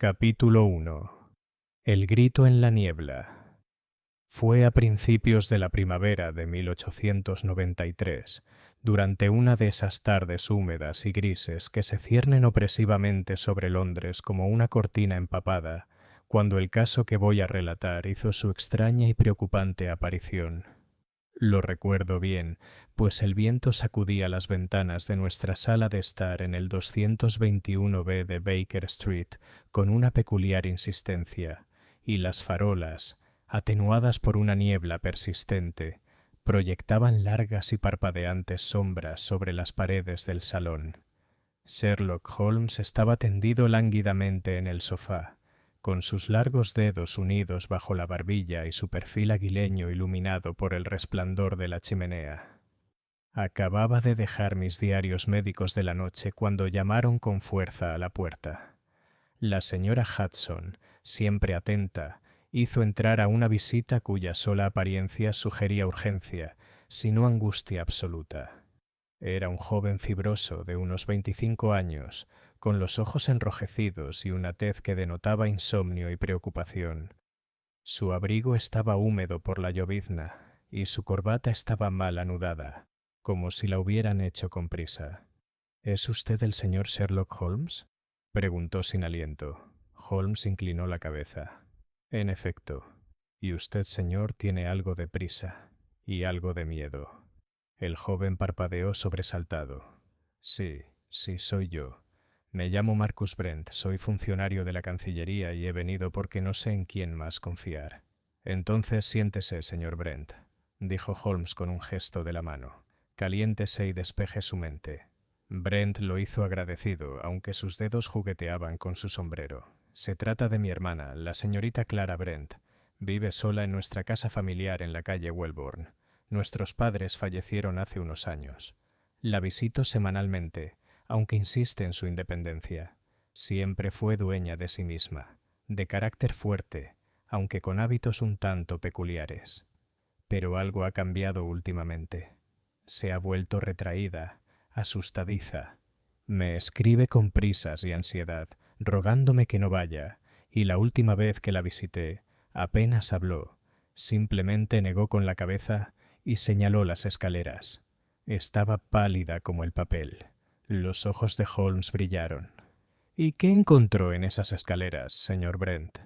Capítulo 1. El grito en la niebla. Fue a principios de la primavera de 1893, durante una de esas tardes húmedas y grises que se ciernen opresivamente sobre Londres como una cortina empapada, cuando el caso que voy a relatar hizo su extraña y preocupante aparición. Lo recuerdo bien, pues el viento sacudía las ventanas de nuestra sala de estar en el 221B de Baker Street con una peculiar insistencia, y las farolas, atenuadas por una niebla persistente, proyectaban largas y parpadeantes sombras sobre las paredes del salón. Sherlock Holmes estaba tendido lánguidamente en el sofá, con sus largos dedos unidos bajo la barbilla y su perfil aguileño iluminado por el resplandor de la chimenea. Acababa de dejar mis diarios médicos de la noche cuando llamaron con fuerza a la puerta. La señora Hudson, siempre atenta, hizo entrar a una visita cuya sola apariencia sugería urgencia, si no angustia absoluta. Era un joven fibroso de unos 25 años, con los ojos enrojecidos y una tez que denotaba insomnio y preocupación. Su abrigo estaba húmedo por la llovizna y su corbata estaba mal anudada, como si la hubieran hecho con prisa. —¿Es usted el señor Sherlock Holmes? —preguntó sin aliento. Holmes inclinó la cabeza. —En efecto. Y usted, señor, tiene algo de prisa y algo de miedo. El joven parpadeó sobresaltado. Sí, soy yo. Me llamo Marcus Brent, soy funcionario de la Cancillería y he venido porque no sé en quién más confiar. Entonces siéntese, señor Brent, dijo Holmes con un gesto de la mano. Caliéntese y despeje su mente. Brent lo hizo agradecido, aunque sus dedos jugueteaban con su sombrero. Se trata de mi hermana, la señorita Clara Brent. Vive sola en nuestra casa familiar en la calle Welbourne. Nuestros padres fallecieron hace unos años. La visito semanalmente, aunque insiste en su independencia. Siempre fue dueña de sí misma, de carácter fuerte, aunque con hábitos un tanto peculiares. Pero algo ha cambiado últimamente. Se ha vuelto retraída, asustadiza. Me escribe con prisas y ansiedad, rogándome que no vaya, y la última vez que la visité, apenas habló. Simplemente negó con la cabeza y señaló las escaleras. Estaba pálida como el papel. Los ojos de Holmes brillaron. —¿Y qué encontró en esas escaleras, señor Brent?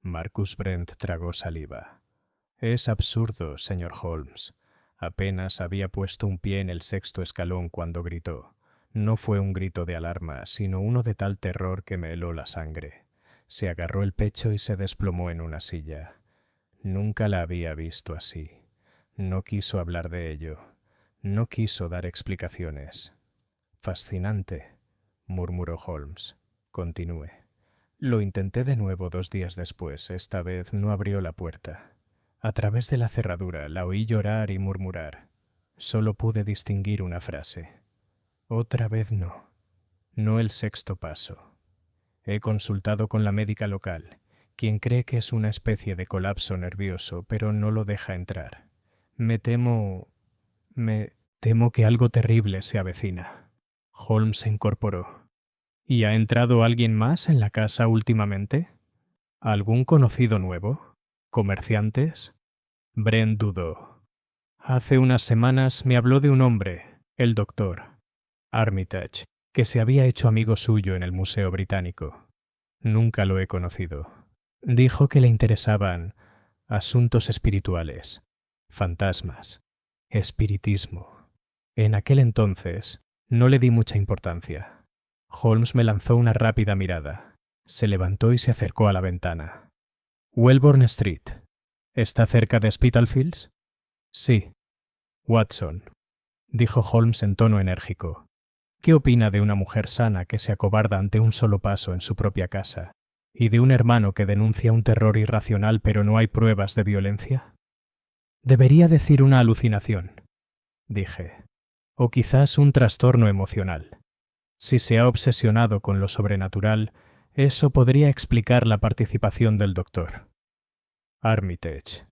Marcus Brent tragó saliva. —Es absurdo, señor Holmes. Apenas había puesto un pie en el 6º escalón cuando gritó. No fue un grito de alarma, sino uno de tal terror que me heló la sangre. Se agarró el pecho y se desplomó en una silla. Nunca la había visto así. No quiso hablar de ello. No quiso dar explicaciones. —Fascinante —murmuró Holmes. Continúe. Lo intenté de nuevo 2 días después. Esta vez no abrió la puerta. A través de la cerradura la oí llorar y murmurar. Solo pude distinguir una frase. Otra vez no. No el 6º paso. He consultado con la médica local, quien cree que es una especie de colapso nervioso, pero no lo deja entrar. Me temo que algo terrible se avecina. Holmes se incorporó. —¿Y ha entrado alguien más en la casa últimamente? ¿Algún conocido nuevo? ¿Comerciantes? Brent dudó. Hace unas semanas me habló de un hombre, el doctor Armitage, que se había hecho amigo suyo en el Museo Británico. Nunca lo he conocido. Dijo que le interesaban asuntos espirituales, fantasmas, espiritismo. En aquel entonces no le di mucha importancia. Holmes me lanzó una rápida mirada. Se levantó y se acercó a la ventana. —Welbourne Street. ¿Está cerca de Spitalfields? —Sí. —Watson —dijo Holmes en tono enérgico—, ¿qué opina de una mujer sana que se acobarda ante un solo paso en su propia casa? ¿Y de un hermano que denuncia un terror irracional pero no hay pruebas de violencia? —Debería decir una alucinación —dije—, o quizás un trastorno emocional. Si se ha obsesionado con lo sobrenatural, eso podría explicar la participación del doctor. Armitage.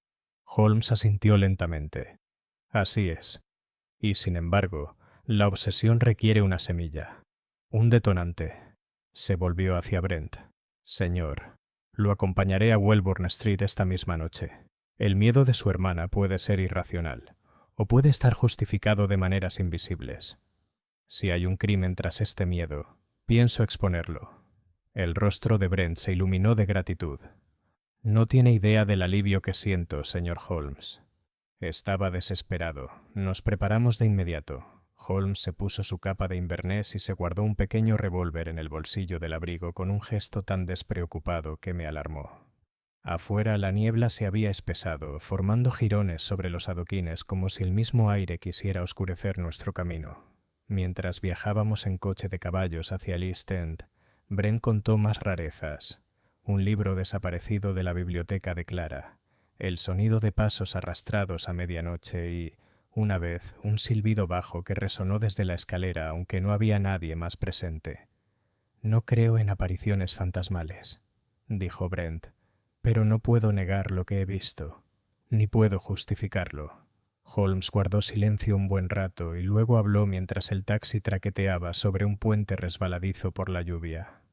Holmes asintió lentamente. Así es. Y, sin embargo, la obsesión requiere una semilla, un detonante. Se volvió hacia Brent. Señor, lo acompañaré a Welbourne Street esta misma noche. El miedo de su hermana puede ser irracional, o puede estar justificado de maneras invisibles. Si hay un crimen tras este miedo, pienso exponerlo. El rostro de Brent se iluminó de gratitud. No tiene idea del alivio que siento, señor Holmes. Estaba desesperado. Nos preparamos de inmediato. Holmes se puso su capa de Inverness y se guardó un pequeño revólver en el bolsillo del abrigo con un gesto tan despreocupado que me alarmó. Afuera la niebla se había espesado, formando jirones sobre los adoquines como si el mismo aire quisiera oscurecer nuestro camino. Mientras viajábamos en coche de caballos hacia el East End, Brent contó más rarezas. Un libro desaparecido de la biblioteca de Clara, el sonido de pasos arrastrados a medianoche y, una vez, un silbido bajo que resonó desde la escalera aunque no había nadie más presente. «No creo en apariciones fantasmales», dijo Brent, «pero no puedo negar lo que he visto, ni puedo justificarlo». Holmes guardó silencio un buen rato y luego habló mientras el taxi traqueteaba sobre un puente resbaladizo por la lluvia.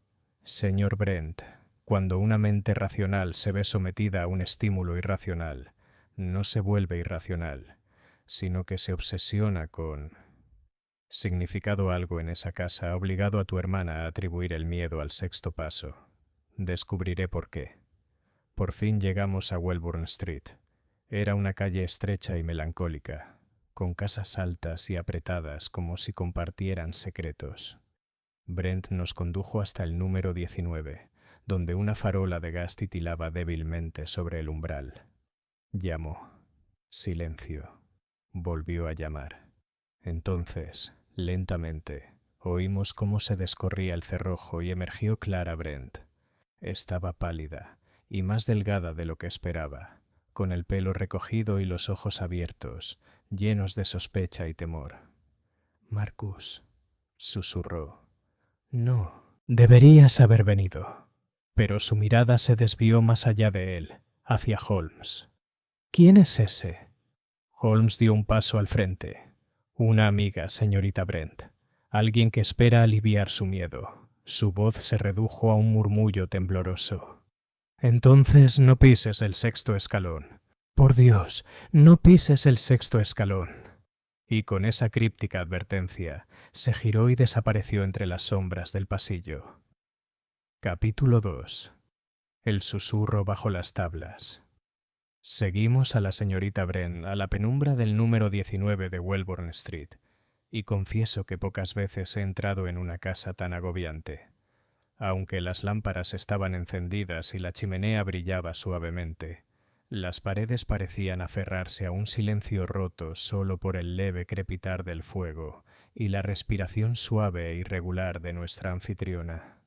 «Señor Brent, cuando una mente racional se ve sometida a un estímulo irracional, no se vuelve irracional, sino que se obsesiona con... Significado algo en esa casa ha obligado a tu hermana a atribuir el miedo al sexto paso. Descubriré por qué». Por fin llegamos a Welbourne Street. Era una calle estrecha y melancólica, con casas altas y apretadas como si compartieran secretos. Brent nos condujo hasta el número 19, donde una farola de gas titilaba débilmente sobre el umbral. Llamó. Silencio. Volvió a llamar. Entonces, lentamente, oímos cómo se descorría el cerrojo y emergió Clara Brent. Estaba pálida y más delgada de lo que esperaba, con el pelo recogido y los ojos abiertos, llenos de sospecha y temor. «Marcus», susurró. «No, deberías haber venido». Pero su mirada se desvió más allá de él, hacia Holmes. «¿Quién es ese?» Holmes dio un paso al frente. «Una amiga, señorita Brent. Alguien que espera aliviar su miedo». Su voz se redujo a un murmullo tembloroso. «Entonces no pises el sexto escalón. Por Dios, no pises el sexto escalón». Y con esa críptica advertencia, se giró y desapareció entre las sombras del pasillo. Capítulo 2. El susurro bajo las tablas. Seguimos a la señorita Brent a la penumbra del número 19 de Welbourne Street, y confieso que pocas veces he entrado en una casa tan agobiante. Aunque las lámparas estaban encendidas y la chimenea brillaba suavemente, las paredes parecían aferrarse a un silencio roto solo por el leve crepitar del fuego y la respiración suave e irregular de nuestra anfitriona.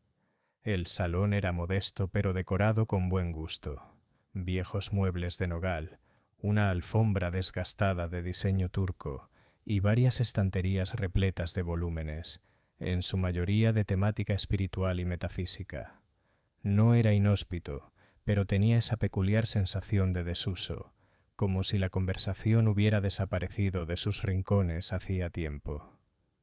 El salón era modesto pero decorado con buen gusto. Viejos muebles de nogal, una alfombra desgastada de diseño turco y varias estanterías repletas de volúmenes, en su mayoría de temática espiritual y metafísica. No era inhóspito, pero tenía esa peculiar sensación de desuso, como si la conversación hubiera desaparecido de sus rincones hacía tiempo.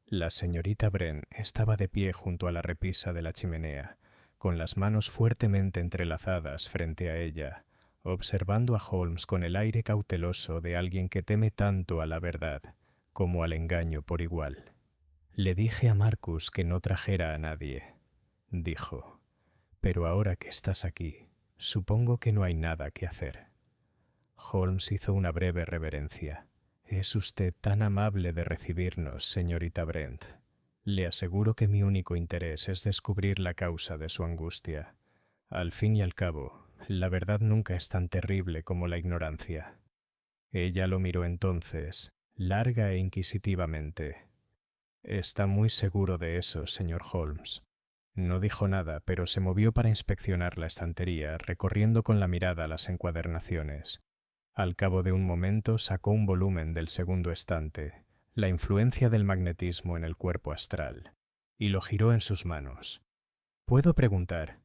La señorita Brent estaba de pie junto a la repisa de la chimenea, con las manos fuertemente entrelazadas frente a ella, observando a Holmes con el aire cauteloso de alguien que teme tanto a la verdad como al engaño por igual. «Le dije a Marcus que no trajera a nadie», dijo, «pero ahora que estás aquí, supongo que no hay nada que hacer». Holmes hizo una breve reverencia. «Es usted tan amable de recibirnos, señorita Brent. Le aseguro que mi único interés es descubrir la causa de su angustia. Al fin y al cabo, la verdad nunca es tan terrible como la ignorancia». Ella lo miró entonces, larga e inquisitivamente. «Está muy seguro de eso, señor Holmes». No dijo nada, pero se movió para inspeccionar la estantería, recorriendo con la mirada las encuadernaciones. Al cabo de un momento sacó un volumen del segundo estante, La influencia del magnetismo en el cuerpo astral, y lo giró en sus manos. «¿Puedo preguntar?»,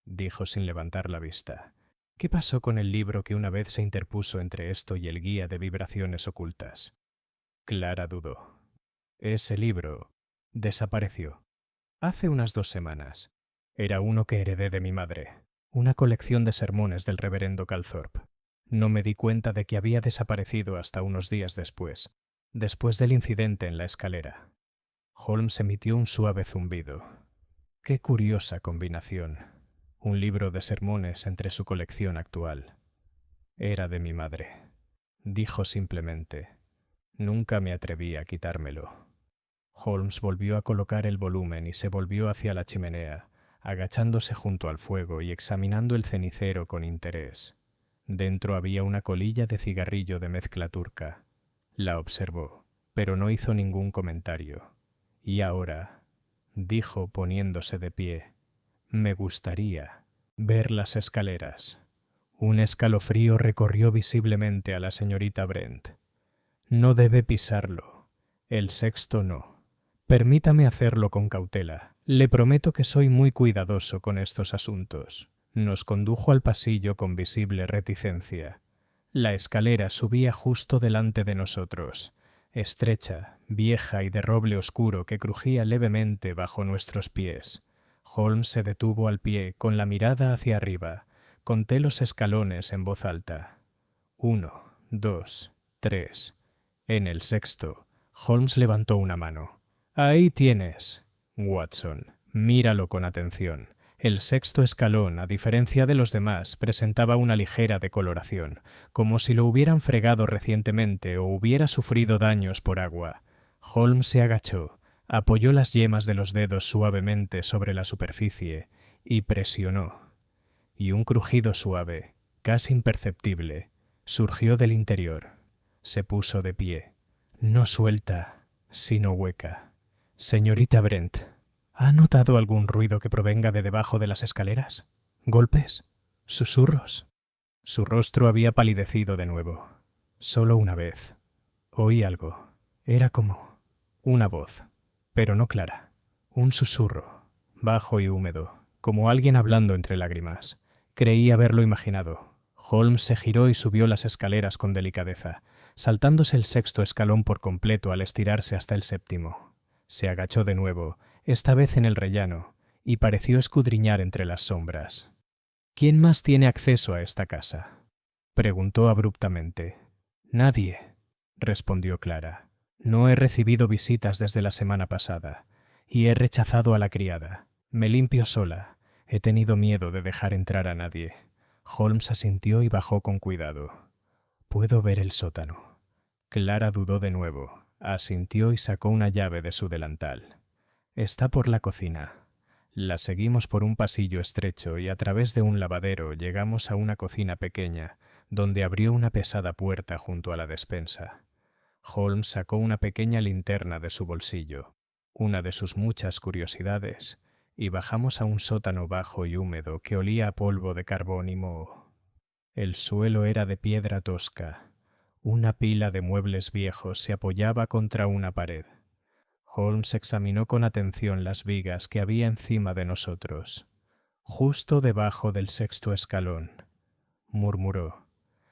dijo sin levantar la vista. «¿Qué pasó con el libro que una vez se interpuso entre esto y el guía de vibraciones ocultas?» Clara dudó. «Ese libro desapareció. Hace unas 2 semanas. Era uno que heredé de mi madre, una colección de sermones del reverendo Calthorpe. No me di cuenta de que había desaparecido hasta unos días después del incidente en la escalera. Holmes emitió un suave zumbido. Qué curiosa combinación. Un libro de sermones entre su colección actual. Era de mi madre. Dijo simplemente. Nunca me atreví a quitármelo. Holmes volvió a colocar el volumen y se volvió hacia la chimenea, agachándose junto al fuego y examinando el cenicero con interés. Dentro había una colilla de cigarrillo de mezcla turca. La observó, pero no hizo ningún comentario. Y ahora, dijo poniéndose de pie, me gustaría ver las escaleras. Un escalofrío recorrió visiblemente a la señorita Brent. No debe pisarlo. El sexto no. Permítame hacerlo con cautela. Le prometo que soy muy cuidadoso con estos asuntos. Nos condujo al pasillo con visible reticencia. La escalera subía justo delante de nosotros, estrecha, vieja y de roble oscuro que crujía levemente bajo nuestros pies. Holmes se detuvo al pie, con la mirada hacia arriba. Conté los escalones en voz alta. 1, 2, 3. En el sexto, Holmes levantó una mano. Ahí tienes, Watson. Míralo con atención. El sexto escalón, a diferencia de los demás, presentaba una ligera decoloración, como si lo hubieran fregado recientemente o hubiera sufrido daños por agua. Holmes se agachó, apoyó las yemas de los dedos suavemente sobre la superficie y presionó. Y un crujido suave, casi imperceptible, surgió del interior. Se puso de pie. No suelta, sino hueca. Señorita Brent, ¿ha notado algún ruido que provenga de debajo de las escaleras? ¿Golpes? ¿Susurros? Su rostro había palidecido de nuevo. Solo una vez. Oí algo. Era como una voz, pero no clara. Un susurro, bajo y húmedo, como alguien hablando entre lágrimas. Creí haberlo imaginado. Holmes se giró y subió las escaleras con delicadeza, saltándose el sexto escalón por completo al estirarse hasta el séptimo. Se agachó de nuevo, esta vez en el rellano, y pareció escudriñar entre las sombras. ¿Quién más tiene acceso a esta casa?, preguntó abruptamente. Nadie, respondió Clara. No he recibido visitas desde la semana pasada, y he rechazado a la criada. Me limpio sola. He tenido miedo de dejar entrar a nadie. Holmes asintió y bajó con cuidado. Puedo ver el sótano. Clara dudó de nuevo, asintió y sacó una llave de su delantal. Está por la cocina. La seguimos por un pasillo estrecho y a través de un lavadero llegamos a una cocina pequeña, donde abrió una pesada puerta junto a la despensa. Holmes sacó una pequeña linterna de su bolsillo, una de sus muchas curiosidades, y bajamos a un sótano bajo y húmedo que olía a polvo de carbón y moho. El suelo era de piedra tosca. Una pila de muebles viejos se apoyaba contra una pared. Holmes examinó con atención las vigas que había encima de nosotros. Justo debajo del sexto escalón, murmuró.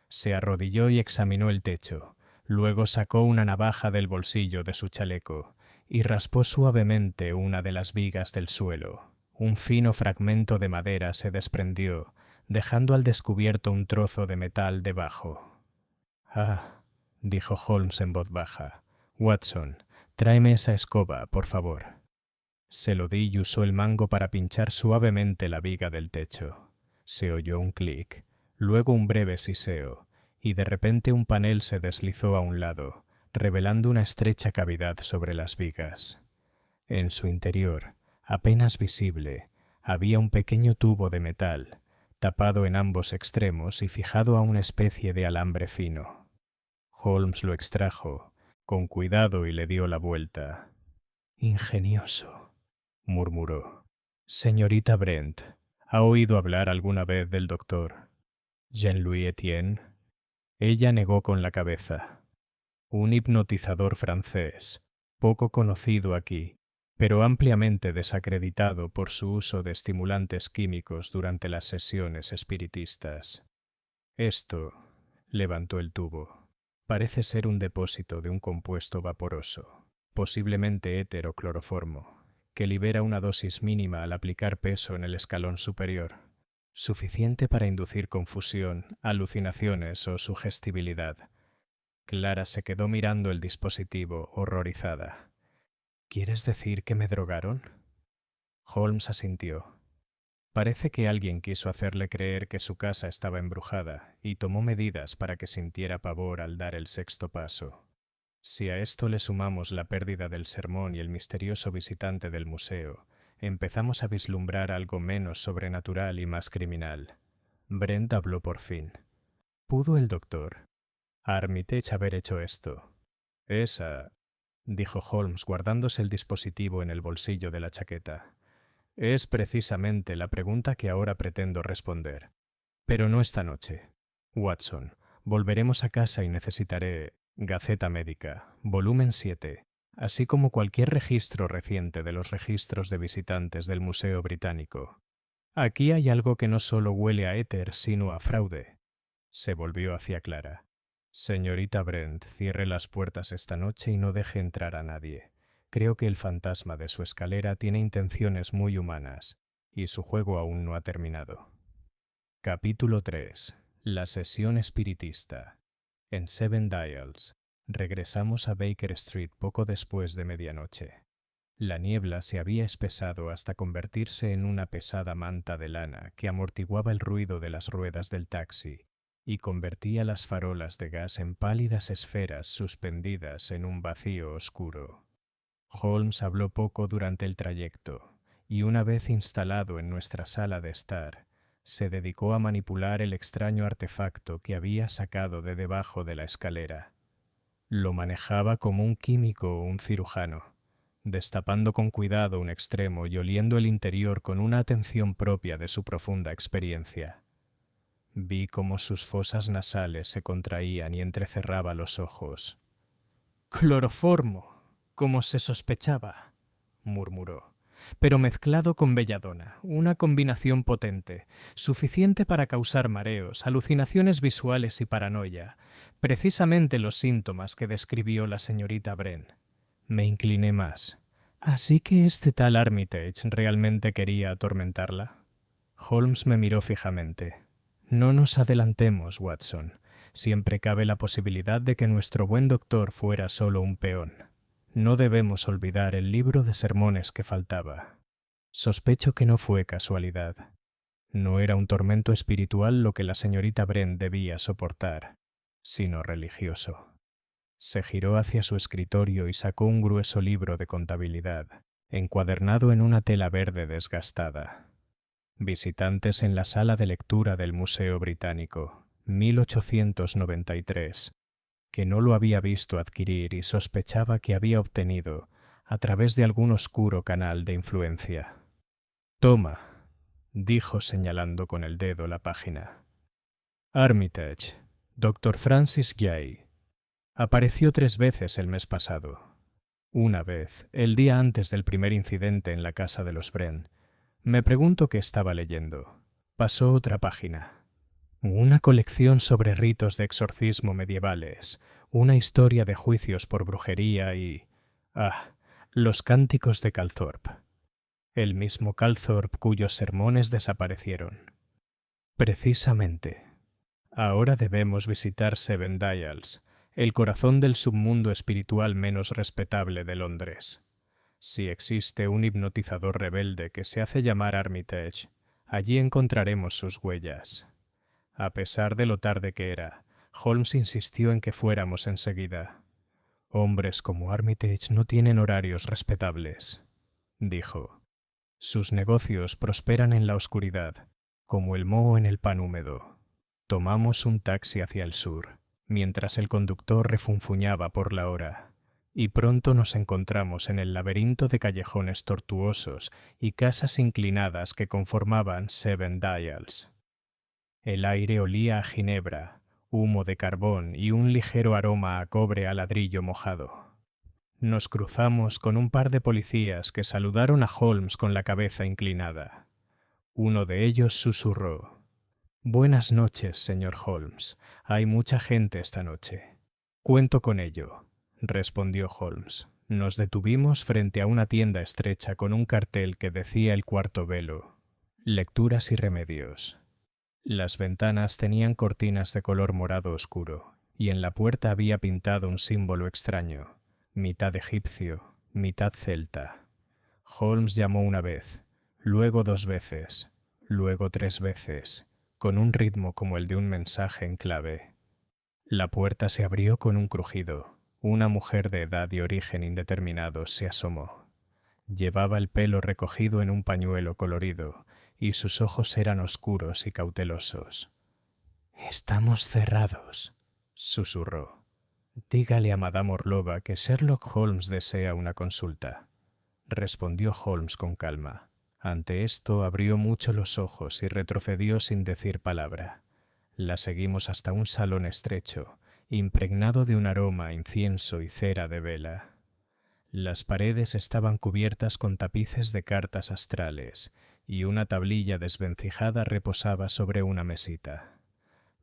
Se arrodilló y examinó el techo. Luego sacó una navaja del bolsillo de su chaleco y raspó suavemente una de las vigas del suelo. Un fino fragmento de madera se desprendió, dejando al descubierto un trozo de metal debajo. «Ah», dijo Holmes en voz baja. «Watson, tráeme esa escoba, por favor». Se lo di y usó el mango para pinchar suavemente la viga del techo. Se oyó un clic, luego un breve siseo, y de repente un panel se deslizó a un lado, revelando una estrecha cavidad sobre las vigas. En su interior, apenas visible, había un pequeño tubo de metal, tapado en ambos extremos y fijado a una especie de alambre fino. Holmes lo extrajo, con cuidado, y le dio la vuelta. «Ingenioso», murmuró. «Señorita Brent, ¿ha oído hablar alguna vez del doctor Jean-Louis Etienne?» Ella negó con la cabeza. «Un hipnotizador francés, poco conocido aquí, pero ampliamente desacreditado por su uso de estimulantes químicos durante las sesiones espiritistas. Esto», levantó el tubo, «parece ser un depósito de un compuesto vaporoso, posiblemente éter o cloroformo, que libera una dosis mínima al aplicar peso en el escalón superior, suficiente para inducir confusión, alucinaciones o sugestibilidad. Clara se quedó mirando el dispositivo, horrorizada. ¿Quieres decir que me drogaron? Holmes asintió. Parece que alguien quiso hacerle creer que su casa estaba embrujada y tomó medidas para que sintiera pavor al dar el sexto paso. Si a esto le sumamos la pérdida del sermón y el misterioso visitante del museo, empezamos a vislumbrar algo menos sobrenatural y más criminal. Brent habló por fin. ¿Pudo el doctor Armitage haber hecho esto? Esa, dijo Holmes guardándose el dispositivo en el bolsillo de la chaqueta. Es precisamente la pregunta que ahora pretendo responder. Pero no esta noche. Watson, volveremos a casa y necesitaré Gaceta Médica, volumen 7, así como cualquier registro reciente de los registros de visitantes del Museo Británico. Aquí hay algo que no solo huele a éter, sino a fraude. Se volvió hacia Clara. Señorita Brent, cierre las puertas esta noche y no deje entrar a nadie. Creo que el fantasma de su escalera tiene intenciones muy humanas, y su juego aún no ha terminado. Capítulo 3. La sesión espiritista. En Seven Dials, regresamos a Baker Street poco después de medianoche. La niebla se había espesado hasta convertirse en una pesada manta de lana que amortiguaba el ruido de las ruedas del taxi y convertía las farolas de gas en pálidas esferas suspendidas en un vacío oscuro. Holmes habló poco durante el trayecto, y una vez instalado en nuestra sala de estar, se dedicó a manipular el extraño artefacto que había sacado de debajo de la escalera. Lo manejaba como un químico o un cirujano, destapando con cuidado un extremo y oliendo el interior con una atención propia de su profunda experiencia. Vi cómo sus fosas nasales se contraían y entrecerraba los ojos. «Cloroformo, como se sospechaba», murmuró, «pero mezclado con belladona, una combinación potente, suficiente para causar mareos, alucinaciones visuales y paranoia, precisamente los síntomas que describió la señorita Brent». Me incliné más. ¿Así que este tal Armitage realmente quería atormentarla? Holmes me miró fijamente. No nos adelantemos, Watson. Siempre cabe la posibilidad de que nuestro buen doctor fuera solo un peón. No debemos olvidar el libro de sermones que faltaba. Sospecho que no fue casualidad. No era un tormento espiritual lo que la señorita Brent debía soportar, sino religioso. Se giró hacia su escritorio y sacó un grueso libro de contabilidad, encuadernado en una tela verde desgastada. Visitantes en la sala de lectura del Museo Británico, 1893, que no lo había visto adquirir y sospechaba que había obtenido a través de algún oscuro canal de influencia. «Toma», dijo señalando con el dedo la página. «Armitage, Dr. Francis Gay. Apareció 3 veces el mes pasado. Una vez, el día antes del primer incidente en la casa de los Brent. Me pregunto qué estaba leyendo. Pasó otra página. Una colección sobre ritos de exorcismo medievales, una historia de juicios por brujería y... los cánticos de Calthorpe. El mismo Calthorpe cuyos sermones desaparecieron. Precisamente. Ahora debemos visitar Seven Dials, el corazón del submundo espiritual menos respetable de Londres. Si existe un hipnotizador rebelde que se hace llamar Armitage, allí encontraremos sus huellas. A pesar de lo tarde que era, Holmes insistió en que fuéramos enseguida. «Hombres como Armitage no tienen horarios respetables», dijo. «Sus negocios prosperan en la oscuridad, como el moho en el pan húmedo». Tomamos un taxi hacia el sur, mientras el conductor refunfuñaba por la hora, y pronto nos encontramos en el laberinto de callejones tortuosos y casas inclinadas que conformaban Seven Dials. El aire olía a ginebra, humo de carbón y un ligero aroma a cobre a ladrillo mojado. Nos cruzamos con un par de policías que saludaron a Holmes con la cabeza inclinada. Uno de ellos susurró: «Buenas noches, señor Holmes. Hay mucha gente esta noche». «Cuento con ello», respondió Holmes. Nos detuvimos frente a una tienda estrecha con un cartel que decía El Cuarto Velo, lecturas y remedios. Las ventanas tenían cortinas de color morado oscuro, y en la puerta había pintado un símbolo extraño, mitad egipcio, mitad celta. Holmes llamó una vez, luego 2 veces, luego 3 veces, con un ritmo como el de un mensaje en clave. La puerta se abrió con un crujido. Una mujer de edad y origen indeterminados se asomó. Llevaba el pelo recogido en un pañuelo colorido, y sus ojos eran oscuros y cautelosos. «Estamos cerrados», susurró. «Dígale a Madame Orlova que Sherlock Holmes desea una consulta», respondió Holmes con calma. Ante esto abrió mucho los ojos y retrocedió sin decir palabra. La seguimos hasta un salón estrecho, impregnado de un aroma a incienso y cera de vela. Las paredes estaban cubiertas con tapices de cartas astrales, y una tablilla desvencijada reposaba sobre una mesita.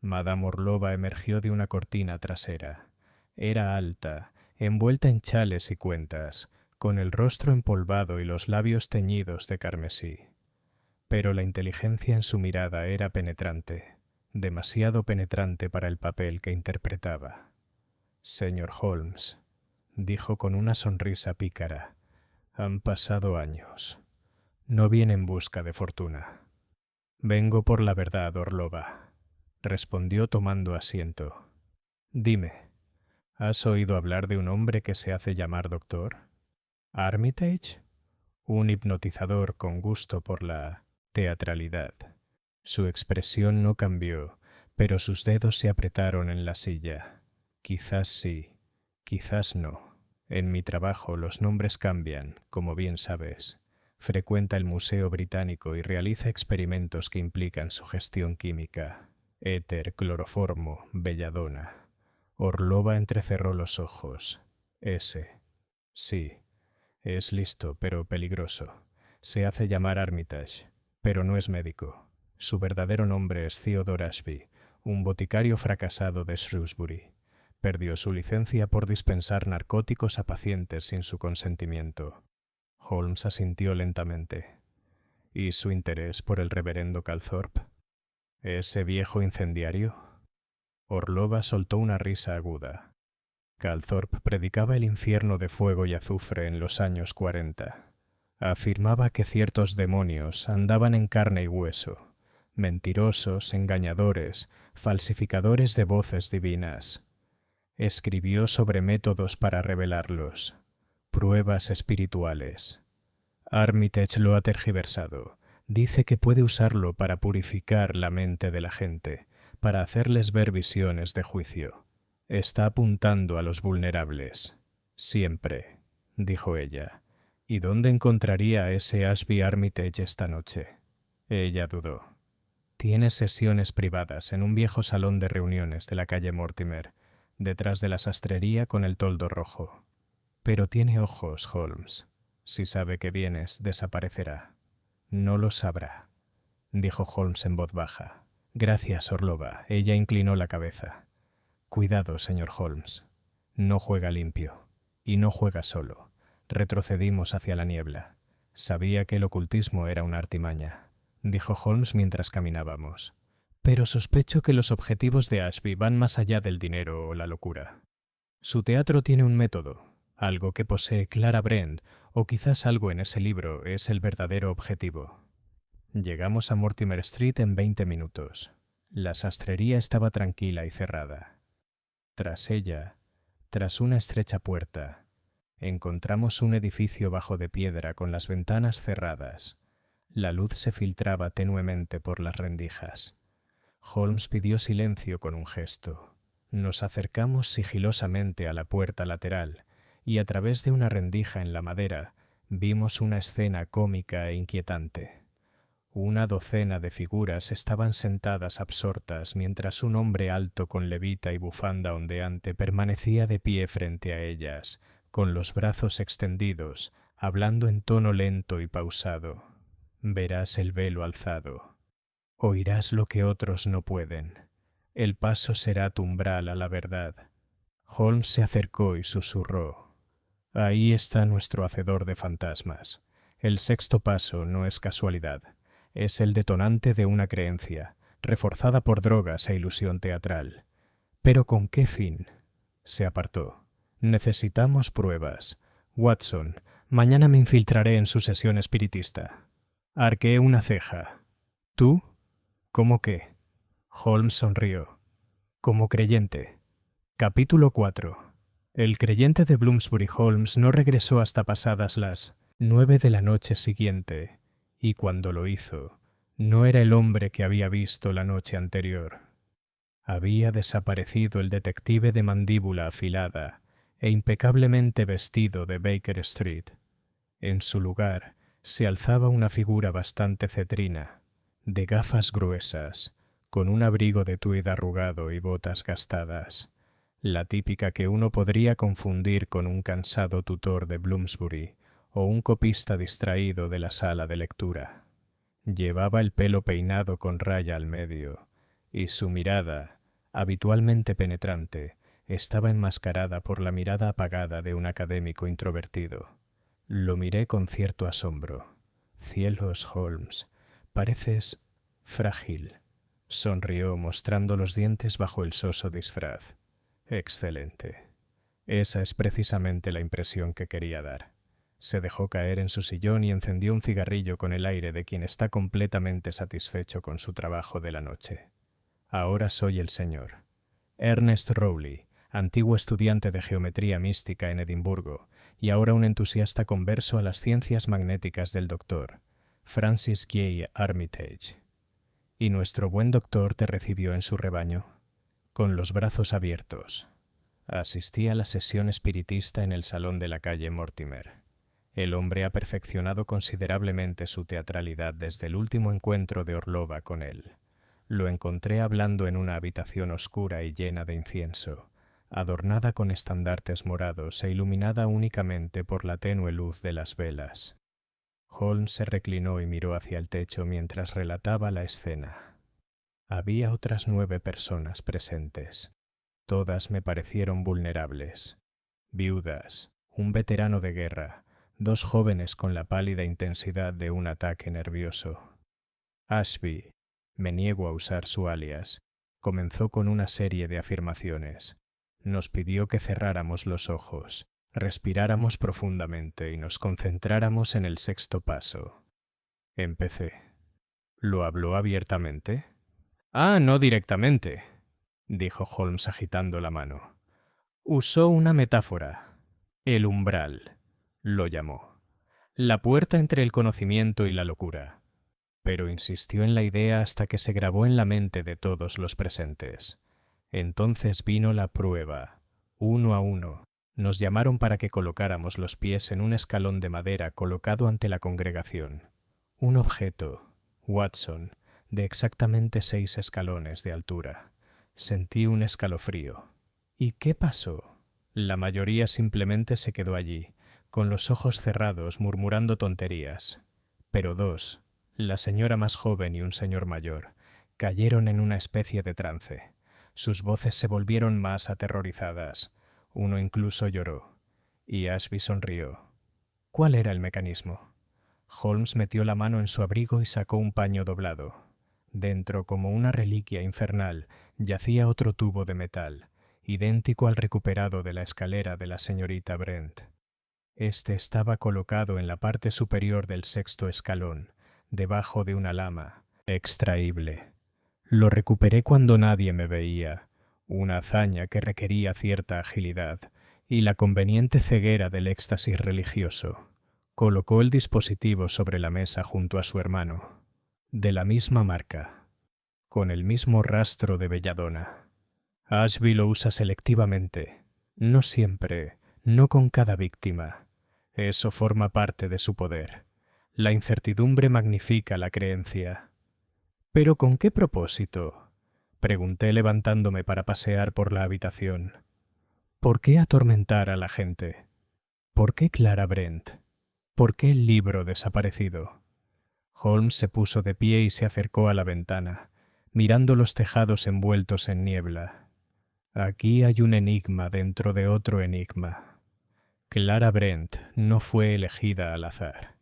Madame Orlova emergió de una cortina trasera. Era alta, envuelta en chales y cuentas, con el rostro empolvado y los labios teñidos de carmesí. Pero la inteligencia en su mirada era penetrante, demasiado penetrante para el papel que interpretaba. «Señor Holmes», dijo con una sonrisa pícara, «han pasado años. No viene en busca de fortuna». «Vengo por la verdad, Orlova», respondió tomando asiento. «Dime, ¿has oído hablar de un hombre que se hace llamar doctor? ¿Armitage?» Un hipnotizador con gusto por la teatralidad. Su expresión no cambió, pero sus dedos se apretaron en la silla. «Quizás sí, quizás no. En mi trabajo los nombres cambian, como bien sabes. Frecuenta el Museo Británico y realiza experimentos que implican sugestión química. Éter, cloroformo, belladona». Orlova entrecerró los ojos. Sí. Es listo, pero peligroso. Se hace llamar Armitage, pero no es médico. Su verdadero nombre es Theodore Ashby, un boticario fracasado de Shrewsbury. Perdió su licencia por dispensar narcóticos a pacientes sin su consentimiento. Holmes asintió lentamente. ¿Y su interés por el reverendo Calthorpe? ¿Ese viejo incendiario? Orlova soltó una risa aguda. Calthorpe predicaba el infierno de fuego y azufre en los años 40. Afirmaba que ciertos demonios andaban en carne y hueso, mentirosos, engañadores, falsificadores de voces divinas. Escribió sobre métodos para revelarlos, pruebas espirituales. Armitage lo ha tergiversado. Dice que puede usarlo para purificar la mente de la gente, para hacerles ver visiones de juicio. Está apuntando a los vulnerables. Siempre, dijo ella. ¿Y dónde encontraría a ese Ashby Armitage esta noche? Ella dudó. Tiene sesiones privadas en un viejo salón de reuniones de la calle Mortimer, detrás de la sastrería con el toldo rojo. Pero tiene ojos, Holmes. Si sabe que vienes, desaparecerá. No lo sabrá, dijo Holmes en voz baja. Gracias, Orlova. Ella inclinó la cabeza. Cuidado, señor Holmes. No juega limpio. Y no juega solo. Retrocedimos hacia la niebla. Sabía que el ocultismo era una artimaña, dijo Holmes mientras caminábamos. Pero sospecho que los objetivos de Ashby van más allá del dinero o la locura. Su teatro tiene un método, algo que posee Clara Brent, o quizás algo en ese libro es el verdadero objetivo. Llegamos a Mortimer Street en 20 minutos. La sastrería estaba tranquila y cerrada. Tras ella, tras una estrecha puerta, encontramos un edificio bajo de piedra con las ventanas cerradas. La luz se filtraba tenuemente por las rendijas. Holmes pidió silencio con un gesto. Nos acercamos sigilosamente a la puerta lateral y a través de una rendija en la madera vimos una escena cómica e inquietante. Una docena de figuras estaban sentadas absortas mientras un hombre alto con levita y bufanda ondeante permanecía de pie frente a ellas, con los brazos extendidos, hablando en tono lento y pausado. Verás el velo alzado. Oirás lo que otros no pueden. El paso será tu umbral a la verdad. Holmes se acercó y susurró. Ahí está nuestro hacedor de fantasmas. El sexto paso no es casualidad. Es el detonante de una creencia, reforzada por drogas e ilusión teatral. ¿Pero con qué fin? Se apartó. Necesitamos pruebas. Watson, mañana me infiltraré en su sesión espiritista. Arqueé una ceja. ¿Tú? ¿Cómo qué? Holmes sonrió. Como creyente. Capítulo 4. El creyente de Bloomsbury Holmes no regresó hasta pasadas las 9 de la noche siguiente, y cuando lo hizo, no era el hombre que había visto la noche anterior. Había desaparecido el detective de mandíbula afilada e impecablemente vestido de Baker Street. En su lugar se alzaba una figura bastante cetrina, de gafas gruesas, con un abrigo de tuid arrugado y botas gastadas, la típica que uno podría confundir con un cansado tutor de Bloomsbury o un copista distraído de la sala de lectura. Llevaba el pelo peinado con raya al medio, y su mirada, habitualmente penetrante, estaba enmascarada por la mirada apagada de un académico introvertido. Lo miré con cierto asombro. Cielos, Holmes, pareces frágil. Sonrió mostrando los dientes bajo el soso disfraz. Excelente. Esa es precisamente la impresión que quería dar. Se dejó caer en su sillón y encendió un cigarrillo con el aire de quien está completamente satisfecho con su trabajo de la noche. Ahora soy el señor Ernest Rowley, antiguo estudiante de geometría mística en Edimburgo y ahora un entusiasta converso a las ciencias magnéticas del doctor Francis J. Armitage. ¿Y nuestro buen doctor te recibió en su rebaño? Con los brazos abiertos. Asistí a la sesión espiritista en el salón de la calle Mortimer. El hombre ha perfeccionado considerablemente su teatralidad desde el último encuentro de Orlova con él. Lo encontré hablando en una habitación oscura y llena de incienso, adornada con estandartes morados e iluminada únicamente por la tenue luz de las velas. Holmes se reclinó y miró hacia el techo mientras relataba la escena. Había otras 9 personas presentes. Todas me parecieron vulnerables. Viudas, un veterano de guerra, 2 jóvenes con la pálida intensidad de un ataque nervioso. Ashby, me niego a usar su alias, comenzó con una serie de afirmaciones. Nos pidió que cerráramos los ojos, respiráramos profundamente y nos concentráramos en el sexto paso. Empecé. ¿Lo habló abiertamente? Ah, no directamente, dijo Holmes agitando la mano. Usó una metáfora. El umbral, lo llamó. La puerta entre el conocimiento y la locura. Pero insistió en la idea hasta que se grabó en la mente de todos los presentes. Entonces vino la prueba. Uno a uno, nos llamaron para que colocáramos los pies en un escalón de madera colocado ante la congregación. Un objeto, Watson, de exactamente 6 escalones de altura. Sentí un escalofrío. ¿Y qué pasó? La mayoría simplemente se quedó allí, con los ojos cerrados, murmurando tonterías. Pero 2, la señora más joven y un señor mayor, cayeron en una especie de trance. Sus voces se volvieron más aterrorizadas. Uno incluso lloró. Y Ashby sonrió. ¿Cuál era el mecanismo? Holmes metió la mano en su abrigo y sacó un paño doblado. Dentro, como una reliquia infernal, yacía otro tubo de metal, idéntico al recuperado de la escalera de la señorita Brent. Este estaba colocado en la parte superior del sexto escalón, debajo de una lama, extraíble. Lo recuperé cuando nadie me veía, una hazaña que requería cierta agilidad y la conveniente ceguera del éxtasis religioso. Colocó el dispositivo sobre la mesa junto a su hermano, de la misma marca, con el mismo rastro de belladona. Ashby lo usa selectivamente, no siempre, no con cada víctima. Eso forma parte de su poder. La incertidumbre magnifica la creencia. ¿Pero con qué propósito? Pregunté levantándome para pasear por la habitación. ¿Por qué atormentar a la gente? ¿Por qué Clara Brent? ¿Por qué el libro desaparecido? Holmes se puso de pie y se acercó a la ventana, mirando los tejados envueltos en niebla. Aquí hay un enigma dentro de otro enigma. Clara Brent no fue elegida al azar.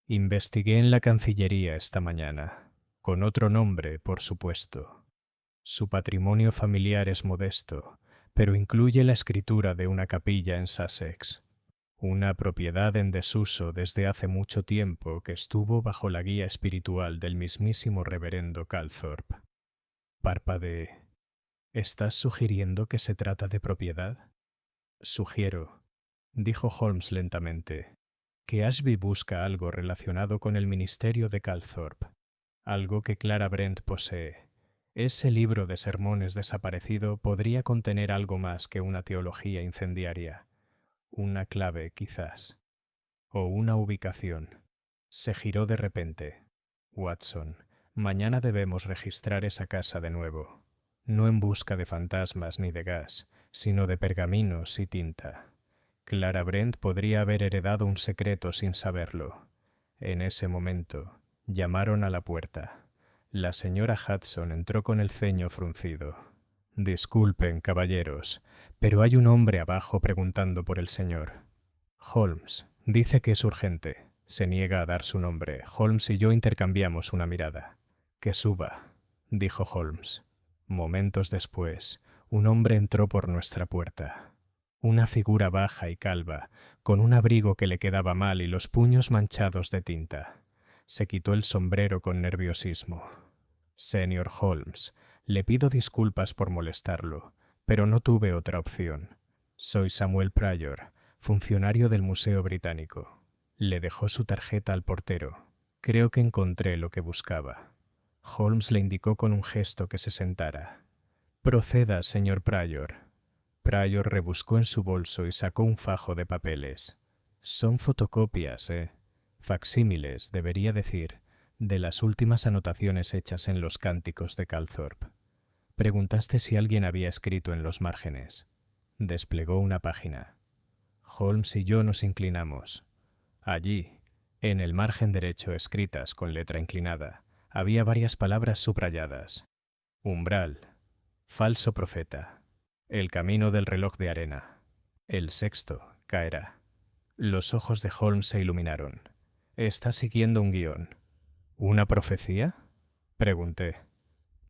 Investigué en la Cancillería esta mañana, con otro nombre, por supuesto. Su patrimonio familiar es modesto, pero incluye la escritura de una capilla en Sussex, una propiedad en desuso desde hace mucho tiempo que estuvo bajo la guía espiritual del mismísimo reverendo Calthorpe. Parpadeé. ¿Estás sugiriendo que se trata de propiedad? Sugiero, dijo Holmes lentamente, que Ashby busca algo relacionado con el ministerio de Calthorpe, algo que Clara Brent posee. Ese libro de sermones desaparecido podría contener algo más que una teología incendiaria, una clave quizás, o una ubicación. Se giró de repente. Watson, mañana debemos registrar esa casa de nuevo, no en busca de fantasmas ni de gas, sino de pergaminos y tinta. Clara Brent podría haber heredado un secreto sin saberlo. En ese momento, llamaron a la puerta. La señora Hudson entró con el ceño fruncido. Disculpen, caballeros, pero hay un hombre abajo preguntando por el señor. Holmes, dice que es urgente. Se niega a dar su nombre. Holmes y yo intercambiamos una mirada. Que suba, dijo Holmes. Momentos después, un hombre entró por nuestra puerta. Una figura baja y calva, con un abrigo que le quedaba mal y los puños manchados de tinta. Se quitó el sombrero con nerviosismo. Señor Holmes, le pido disculpas por molestarlo, pero no tuve otra opción. Soy Samuel Pryor, funcionario del Museo Británico. Le dejó su tarjeta al portero. Creo que encontré lo que buscaba. Holmes le indicó con un gesto que se sentara. Proceda, señor Pryor. Pryor rebuscó en su bolso y sacó un fajo de papeles. Son fotocopias, facsímiles, debería decir, de las últimas anotaciones hechas en los cánticos de Calthorpe. Preguntaste si alguien había escrito en los márgenes. Desplegó una página. Holmes y yo nos inclinamos. Allí, en el margen derecho escritas con letra inclinada, había varias palabras subrayadas. Umbral, falso profeta, el camino del reloj de arena, el sexto caerá. Los ojos de Holmes se iluminaron. Está siguiendo un guión. ¿Una profecía? Pregunté.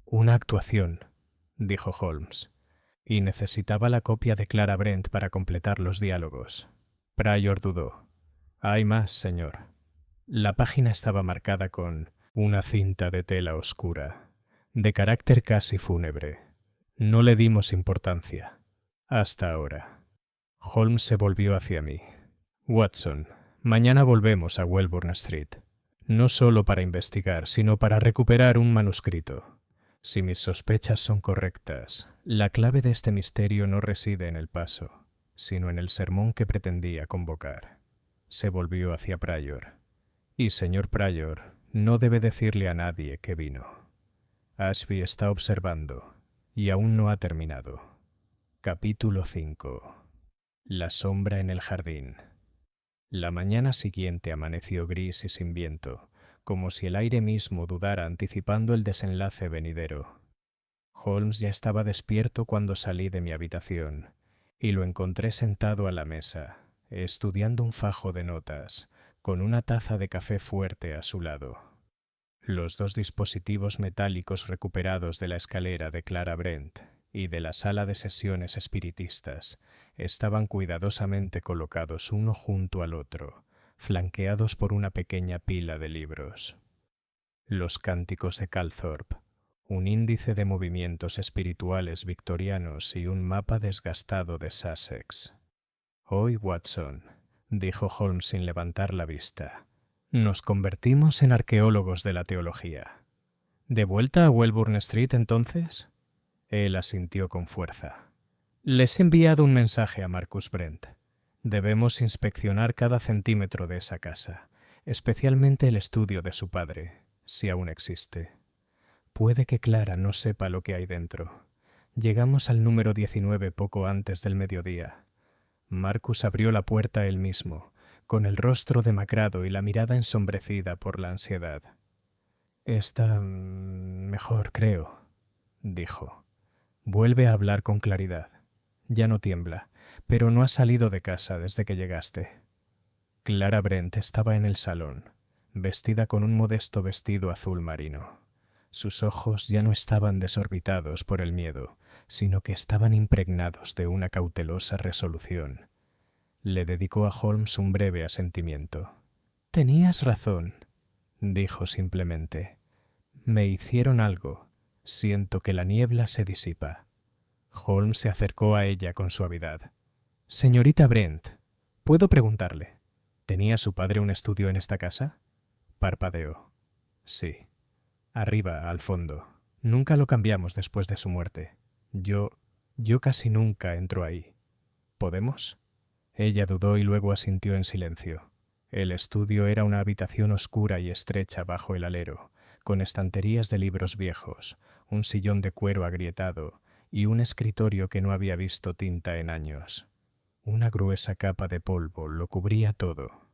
Una actuación, dijo Holmes, y necesitaba la copia de Clara Brent para completar los diálogos. Pryor dudó. Hay más, señor. La página estaba marcada con una cinta de tela oscura, de carácter casi fúnebre. No le dimos importancia. Hasta ahora. Holmes se volvió hacia mí. Watson, mañana volvemos a Welburn Street. No solo para investigar, sino para recuperar un manuscrito. Si mis sospechas son correctas, la clave de este misterio no reside en el paso, sino en el sermón que pretendía convocar. Se volvió hacia Pryor. Y, señor Pryor, no debe decirle a nadie que vino. Ashby está observando, y aún no ha terminado. Capítulo 5. La sombra en el jardín. La mañana siguiente amaneció gris y sin viento, como si el aire mismo dudara anticipando el desenlace venidero. Holmes ya estaba despierto cuando salí de mi habitación, y lo encontré sentado a la mesa, estudiando un fajo de notas, con una taza de café fuerte a su lado. Los dos dispositivos metálicos recuperados de la escalera de Clara Brent y de la sala de sesiones espiritistas estaban cuidadosamente colocados uno junto al otro, flanqueados por una pequeña pila de libros. Los cánticos de Calthorpe, un índice de movimientos espirituales victorianos y un mapa desgastado de Sussex. Hoy, Watson, dijo Holmes sin levantar la vista, nos convertimos en arqueólogos de la teología. ¿De vuelta a Welburn Street, entonces? Él asintió con fuerza. Les he enviado un mensaje a Marcus Brent. Debemos inspeccionar cada centímetro de esa casa, especialmente el estudio de su padre, si aún existe. Puede que Clara no sepa lo que hay dentro. Llegamos al número 19 poco antes del mediodía. Marcus abrió la puerta él mismo, con el rostro demacrado y la mirada ensombrecida por la ansiedad. Está mejor, creo, dijo. Vuelve a hablar con claridad. Ya no tiembla, pero no ha salido de casa desde que llegaste. Clara Brent estaba en el salón, vestida con un modesto vestido azul marino. Sus ojos ya no estaban desorbitados por el miedo, sino que estaban impregnados de una cautelosa resolución. Le dedicó a Holmes un breve asentimiento. «Tenías razón», dijo simplemente. «Me hicieron algo. Siento que la niebla se disipa». Holmes se acercó a ella con suavidad. «Señorita Brent, ¿puedo preguntarle? ¿Tenía su padre un estudio en esta casa?» Parpadeó. «Sí. Arriba, al fondo. Nunca lo cambiamos después de su muerte. Yo casi nunca entro ahí. ¿Podemos?» Ella dudó y luego asintió en silencio. El estudio era una habitación oscura y estrecha bajo el alero, con estanterías de libros viejos, un sillón de cuero agrietado y un escritorio que no había visto tinta en años. Una gruesa capa de polvo lo cubría todo.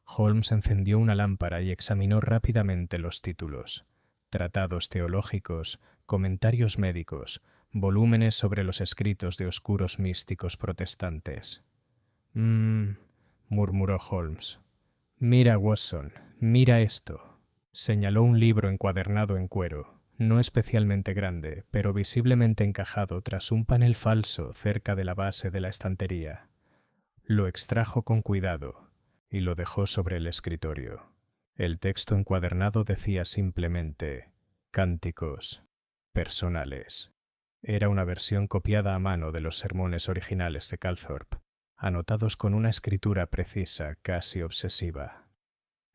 Holmes encendió una lámpara y examinó rápidamente los títulos: tratados teológicos, comentarios médicos, volúmenes sobre los escritos de oscuros místicos protestantes. Murmuró Holmes. «Mira, Watson, mira esto». Señaló un libro encuadernado en cuero, no especialmente grande, pero visiblemente encajado tras un panel falso cerca de la base de la estantería. Lo extrajo con cuidado y lo dejó sobre el escritorio. El texto encuadernado decía simplemente «Cánticos personales». Era una versión copiada a mano de los sermones originales de Calthorpe, anotados con una escritura precisa, casi obsesiva.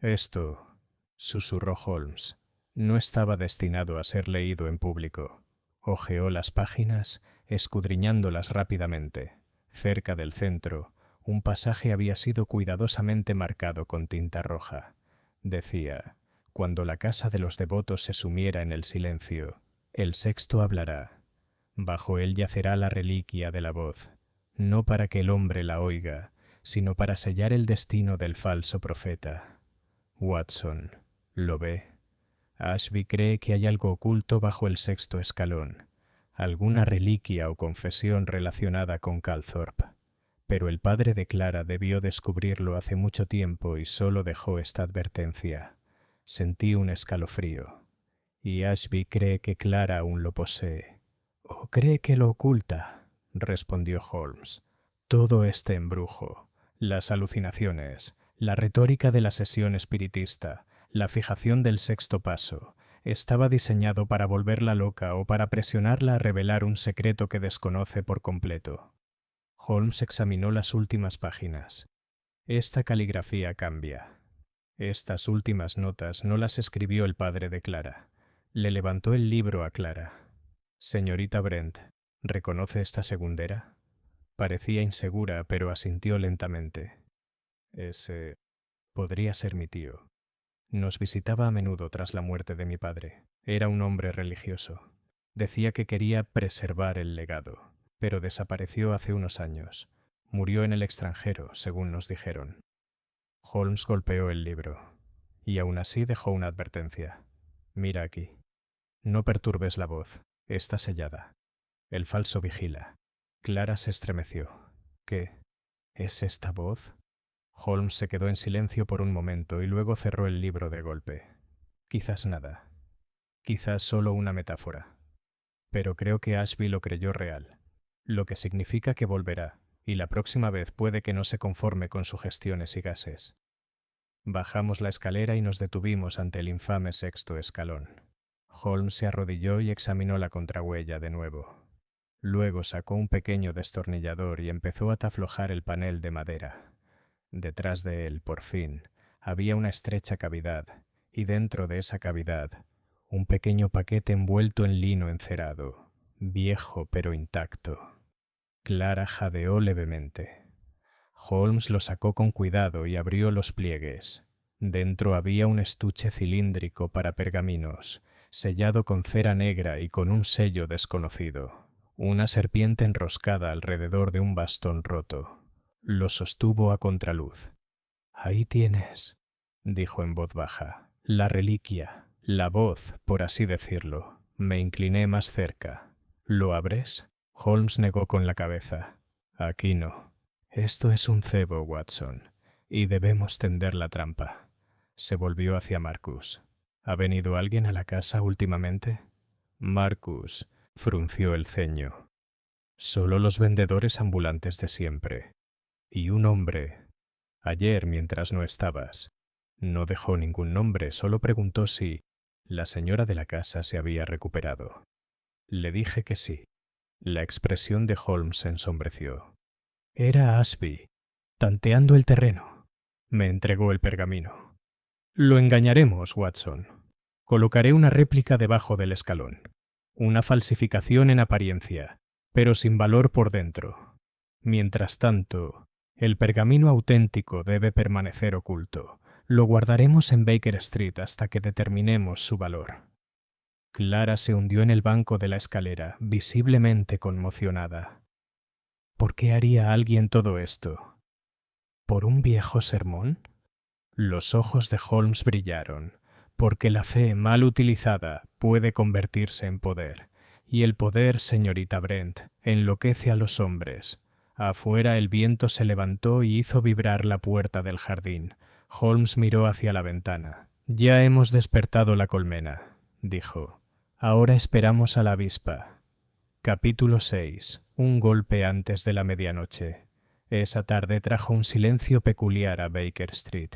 «Esto», susurró Holmes, «no estaba destinado a ser leído en público». Hojeó las páginas, escudriñándolas rápidamente. Cerca del centro, un pasaje había sido cuidadosamente marcado con tinta roja. Decía: «Cuando la casa de los devotos se sumiera en el silencio, el sexto hablará. Bajo él yacerá la reliquia de la voz, no para que el hombre la oiga, sino para sellar el destino del falso profeta». Watson, ¿lo ve? Ashby cree que hay algo oculto bajo el sexto escalón, alguna reliquia o confesión relacionada con Calthorpe. Pero el padre de Clara debió descubrirlo hace mucho tiempo y solo dejó esta advertencia. Sentí un escalofrío. Y Ashby cree que Clara aún lo posee. «¿O cree que lo oculta?», respondió Holmes. «Todo este embrujo, las alucinaciones, la retórica de la sesión espiritista, la fijación del sexto paso, estaba diseñado para volverla loca o para presionarla a revelar un secreto que desconoce por completo». Holmes examinó las últimas páginas. «Esta caligrafía cambia. Estas últimas notas no las escribió el padre de Clara. Le levantó el libro a Clara. Señorita Brent, ¿reconoce esta segundera?» Parecía insegura, pero asintió lentamente. «Ese podría ser mi tío. Nos visitaba a menudo tras la muerte de mi padre. Era un hombre religioso. Decía que quería preservar el legado, pero desapareció hace unos años. Murió en el extranjero, según nos dijeron». Holmes golpeó el libro, y aún así dejó una advertencia. «Mira aquí. No perturbes la voz. Está sellada. El falso vigila». Clara se estremeció. «¿Qué? ¿Es esta voz?» Holmes se quedó en silencio por un momento y luego cerró el libro de golpe. «Quizás nada. Quizás solo una metáfora. Pero creo que Ashby lo creyó real, lo que significa que volverá, y la próxima vez puede que no se conforme con sugestiones y gases». Bajamos la escalera y nos detuvimos ante el infame sexto escalón. Holmes se arrodilló y examinó la contrahuella de nuevo. Luego sacó un pequeño destornillador y empezó a aflojar el panel de madera. Detrás de él, por fin, había una estrecha cavidad, y dentro de esa cavidad, un pequeño paquete envuelto en lino encerado, viejo pero intacto. Clara jadeó levemente. Holmes lo sacó con cuidado y abrió los pliegues. Dentro había un estuche cilíndrico para pergaminos, sellado con cera negra y con un sello desconocido. Una serpiente enroscada alrededor de un bastón roto. Lo sostuvo a contraluz. «Ahí tienes», dijo en voz baja, «la reliquia, la voz, por así decirlo». Me incliné más cerca. «¿Lo abres?» Holmes negó con la cabeza. Aquí no. Esto es un cebo, Watson, y debemos tender la trampa. Se volvió hacia Marcus. ¿Ha venido alguien a la casa últimamente? Marcus frunció el ceño. Solo los vendedores ambulantes de siempre. Y un hombre. Ayer, mientras no estabas. No dejó ningún nombre, solo preguntó si la señora de la casa se había recuperado. Le dije que sí. La expresión de Holmes se ensombreció. Era Ashby, tanteando el terreno. Me entregó el pergamino. Lo engañaremos, Watson. Colocaré una réplica debajo del escalón. Una falsificación en apariencia, pero sin valor por dentro. Mientras tanto, el pergamino auténtico debe permanecer oculto. Lo guardaremos en Baker Street hasta que determinemos su valor. Clara se hundió en el banco de la escalera, visiblemente conmocionada. ¿Por qué haría alguien todo esto? ¿Por un viejo sermón? Los ojos de Holmes brillaron, porque la fe mal utilizada puede convertirse en poder, y el poder, señorita Brent, enloquece a los hombres. Afuera el viento se levantó y hizo vibrar la puerta del jardín. Holmes miró hacia la ventana. Ya hemos despertado la colmena, dijo. Ahora esperamos a la avispa. Capítulo 6. Un golpe antes de la medianoche. Esa tarde trajo un silencio peculiar a Baker Street.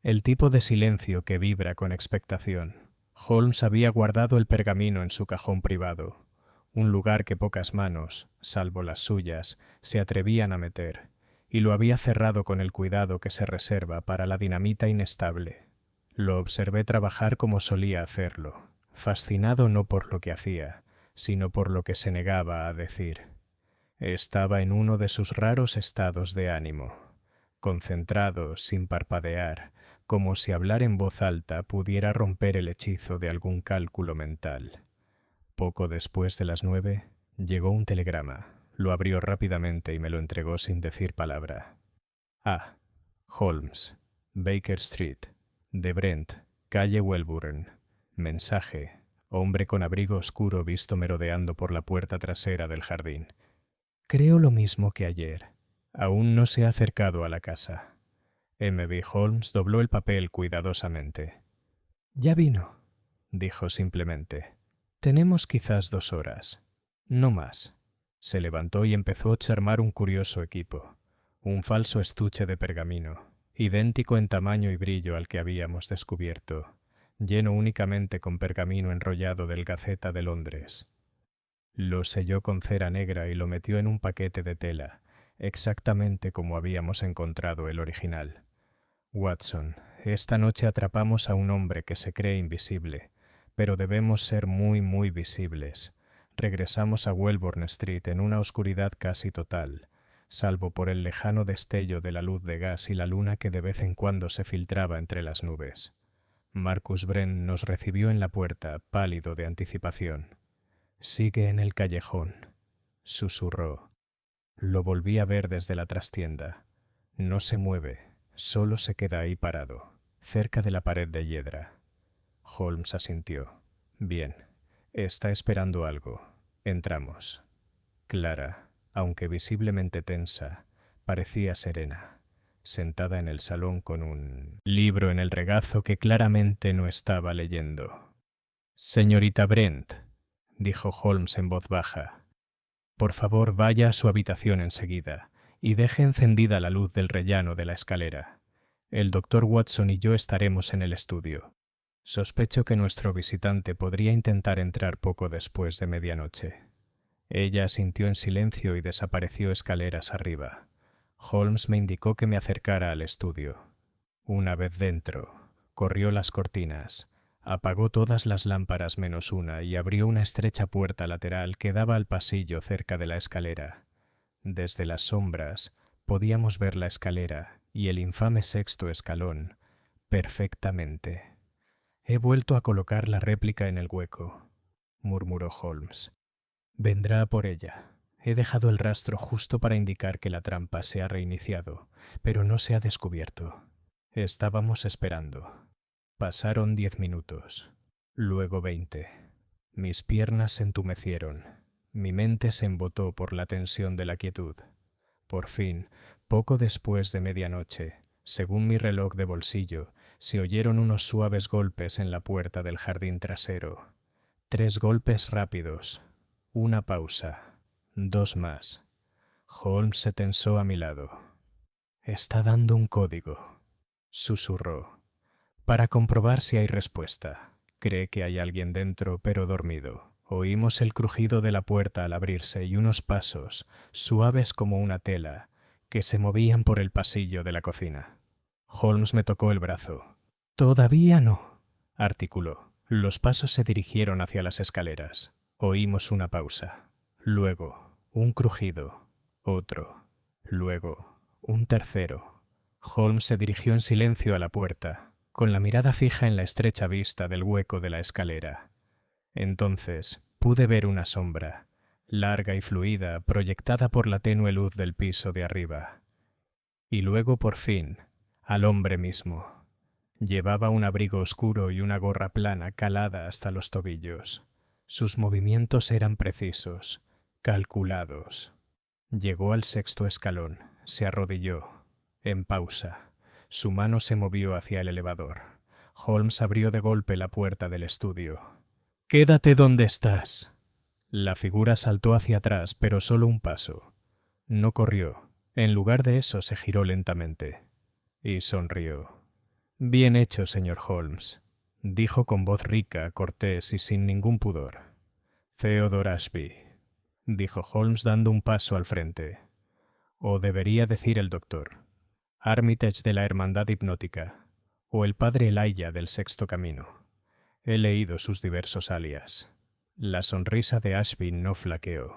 El tipo de silencio que vibra con expectación. Holmes había guardado el pergamino en su cajón privado, un lugar que pocas manos, salvo las suyas, se atrevían a meter, y lo había cerrado con el cuidado que se reserva para la dinamita inestable. Lo observé trabajar como solía hacerlo, fascinado no por lo que hacía, sino por lo que se negaba a decir. Estaba en uno de sus raros estados de ánimo, concentrado, sin parpadear, como si hablar en voz alta pudiera romper el hechizo de algún cálculo mental. Poco después de las 9, llegó un telegrama. Lo abrió rápidamente y me lo entregó sin decir palabra. Ah, Holmes, Baker Street, de Brent, calle Welburn. Mensaje. Hombre con abrigo oscuro visto merodeando por la puerta trasera del jardín. Creo lo mismo que ayer. Aún no se ha acercado a la casa. M.B. Holmes dobló el papel cuidadosamente. Ya vino, dijo simplemente. Tenemos quizás 2 horas. No más. Se levantó y empezó a observar un curioso equipo. Un falso estuche de pergamino, idéntico en tamaño y brillo al que habíamos descubierto, lleno únicamente con pergamino enrollado del Gaceta de Londres. Lo selló con cera negra y lo metió en un paquete de tela, exactamente como habíamos encontrado el original. Watson, esta noche atrapamos a un hombre que se cree invisible, pero debemos ser muy, muy visibles. Regresamos a Welburn Street en una oscuridad casi total, salvo por el lejano destello de la luz de gas y la luna que de vez en cuando se filtraba entre las nubes. Marcus Brent nos recibió en la puerta, pálido de anticipación. «Sigue en el callejón», susurró. Lo volví a ver desde la trastienda. No se mueve. Solo se queda ahí parado, cerca de la pared de hiedra. Holmes asintió. Bien, está esperando algo. Entramos. Clara, aunque visiblemente tensa, parecía serena, sentada en el salón con un libro en el regazo que claramente no estaba leyendo. «Señorita Brent», dijo Holmes en voz baja, «por favor vaya a su habitación enseguida y deje encendida la luz del rellano de la escalera. El doctor Watson y yo estaremos en el estudio. Sospecho que nuestro visitante podría intentar entrar poco después de medianoche». Ella asintió en silencio y desapareció escaleras arriba. Holmes me indicó que me acercara al estudio. Una vez dentro, corrió las cortinas, apagó todas las lámparas menos una y abrió una estrecha puerta lateral que daba al pasillo cerca de la escalera. Desde las sombras podíamos ver la escalera y el infame 6.º escalón perfectamente. «He vuelto a colocar la réplica en el hueco», murmuró Holmes. «Vendrá a por ella. He dejado el rastro justo para indicar que la trampa se ha reiniciado, pero no se ha descubierto. Estábamos esperando». Pasaron 10 minutos, luego 20. Mis piernas se entumecieron. Mi mente se embotó por la tensión de la quietud. Por fin, poco después de medianoche, según mi reloj de bolsillo, se oyeron unos suaves golpes en la puerta del jardín trasero. 3 golpes rápidos. Una pausa. 2 más. Holmes se tensó a mi lado. «Está dando un código», susurró, «para comprobar si hay respuesta. Cree que hay alguien dentro, pero dormido». Oímos el crujido de la puerta al abrirse y unos pasos, suaves como una tela, que se movían por el pasillo de la cocina. Holmes me tocó el brazo. «Todavía no», articuló. Los pasos se dirigieron hacia las escaleras. Oímos una pausa. Luego, un crujido. Otro. Luego, un tercero. Holmes se dirigió en silencio a la puerta, con la mirada fija en la estrecha vista del hueco de la escalera. Entonces pude ver una sombra, larga y fluida, proyectada por la tenue luz del piso de arriba. Y luego, por fin, al hombre mismo. Llevaba un abrigo oscuro y una gorra plana calada hasta los tobillos. Sus movimientos eran precisos, calculados. Llegó al 6º escalón, se arrodilló, en pausa. Su mano se movió hacia el elevador. Holmes abrió de golpe la puerta del estudio. «Quédate donde estás». La figura saltó hacia atrás, pero solo un paso. No corrió. En lugar de eso, se giró lentamente. Y sonrió. «Bien hecho, señor Holmes», dijo con voz rica, cortés y sin ningún pudor. «Theodore Ashby», dijo Holmes dando un paso al frente. O debería decir el doctor. Armitage de la Hermandad Hipnótica. O el padre Elijah del Sexto Camino. He leído sus diversos alias. La sonrisa de Ashby no flaqueó.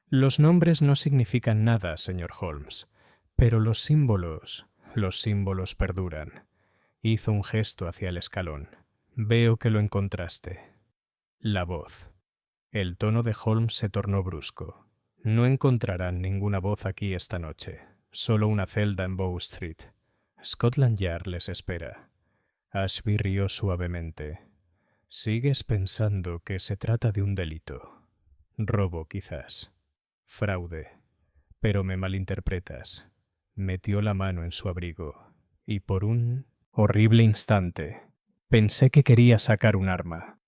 «Los nombres no significan nada, señor Holmes, pero los símbolos perduran». Hizo un gesto hacia el escalón. «Veo que lo encontraste». La voz. El tono de Holmes se tornó brusco. «No encontrarán ninguna voz aquí esta noche. Solo una celda en Bow Street. Scotland Yard les espera». Ashby rió suavemente. «Sigues pensando que se trata de un delito. Robo, quizás. Fraude. Pero me malinterpretas». Metió la mano en su abrigo, y por un horrible instante pensé que quería sacar un arma,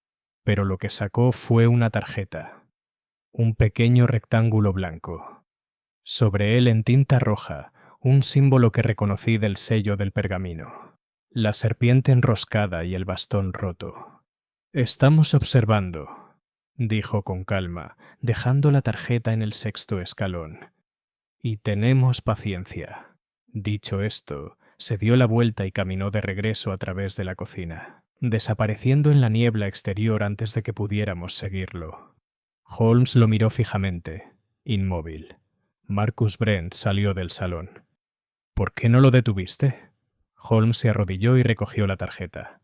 pero lo que sacó fue una tarjeta. Un pequeño rectángulo blanco. Sobre él en tinta roja, un símbolo que reconocí del sello del pergamino. La serpiente enroscada y el bastón roto. «Estamos observando», dijo con calma, dejando la tarjeta en el 6º escalón. «Y tenemos paciencia». Dicho esto, se dio la vuelta y caminó de regreso a través de la cocina, desapareciendo en la niebla exterior antes de que pudiéramos seguirlo. Holmes lo miró fijamente, inmóvil. Marcus Brent salió del salón. «¿Por qué no lo detuviste?» Holmes se arrodilló y recogió la tarjeta.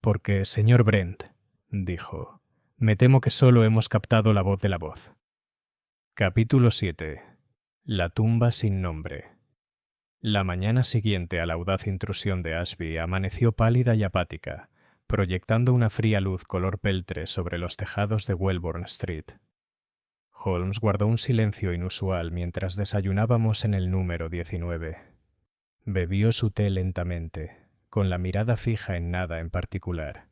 «Porque, señor Brent», dijo, «me temo que solo hemos captado la voz de la voz». Capítulo 7. La tumba sin nombre. La mañana siguiente a la audaz intrusión de Ashby amaneció pálida y apática, proyectando una fría luz color peltre sobre los tejados de Welbourne Street. Holmes guardó un silencio inusual mientras desayunábamos en el número 19. Bebió su té lentamente, con la mirada fija en nada en particular.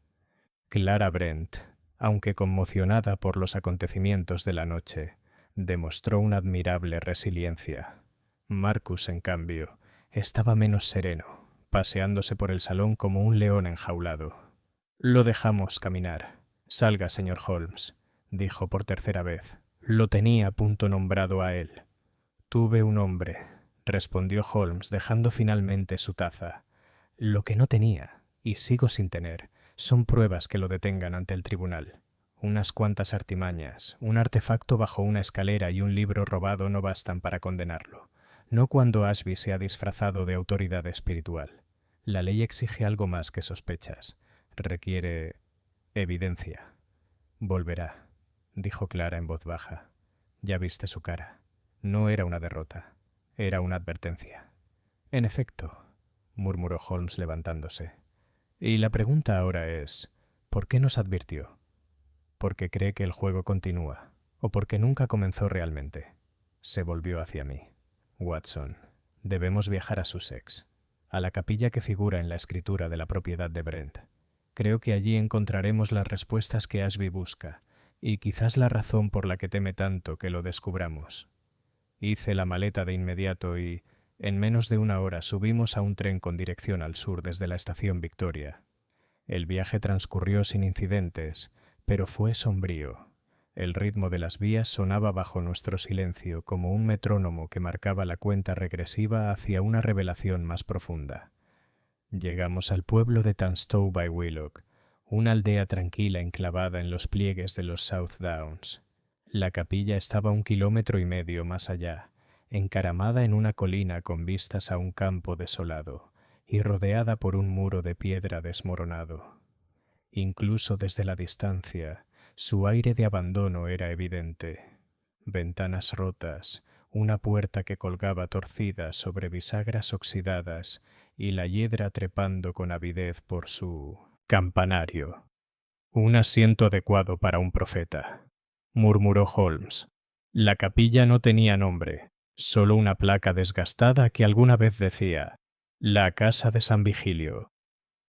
Clara Brent, aunque conmocionada por los acontecimientos de la noche, demostró una admirable resiliencia. Marcus, en cambio, estaba menos sereno, paseándose por el salón como un león enjaulado. «Lo dejamos caminar. Salga, señor Holmes», dijo por tercera vez. Lo tenía a punto nombrado a él. «Tuve un hombre», respondió Holmes, dejando finalmente su taza. «Lo que no tenía, y sigo sin tener, son pruebas que lo detengan ante el tribunal. Unas cuantas artimañas, un artefacto bajo una escalera y un libro robado no bastan para condenarlo. No cuando Ashby se ha disfrazado de autoridad espiritual. La ley exige algo más que sospechas. Requiere evidencia». «Volverá», dijo Clara en voz baja. «Ya viste su cara. No era una derrota. Era una advertencia». «En efecto», murmuró Holmes levantándose. «Y la pregunta ahora es, ¿por qué nos advirtió? ¿Porque cree que el juego continúa? ¿O porque nunca comenzó realmente?» Se volvió hacia mí. Watson, debemos viajar a Sussex, a la capilla que figura en la escritura de la propiedad de Brent. Creo que allí encontraremos las respuestas que Ashby busca, y quizás la razón por la que teme tanto que lo descubramos. Hice la maleta de inmediato y, en menos de una hora, subimos a un tren con dirección al sur desde la estación Victoria. El viaje transcurrió sin incidentes, pero fue sombrío. El ritmo de las vías sonaba bajo nuestro silencio como un metrónomo que marcaba la cuenta regresiva hacia una revelación más profunda. Llegamos al pueblo de Tunstall by Willock, una aldea tranquila enclavada en los pliegues de los South Downs. La capilla estaba 1,5 kilómetros más allá, encaramada en una colina con vistas a un campo desolado y rodeada por un muro de piedra desmoronado. Incluso desde la distancia, su aire de abandono era evidente. Ventanas rotas, una puerta que colgaba torcida sobre bisagras oxidadas y la hiedra trepando con avidez por su campanario. Un asiento adecuado para un profeta, murmuró Holmes. La capilla no tenía nombre, solo una placa desgastada que alguna vez decía «La casa de San Vigilio».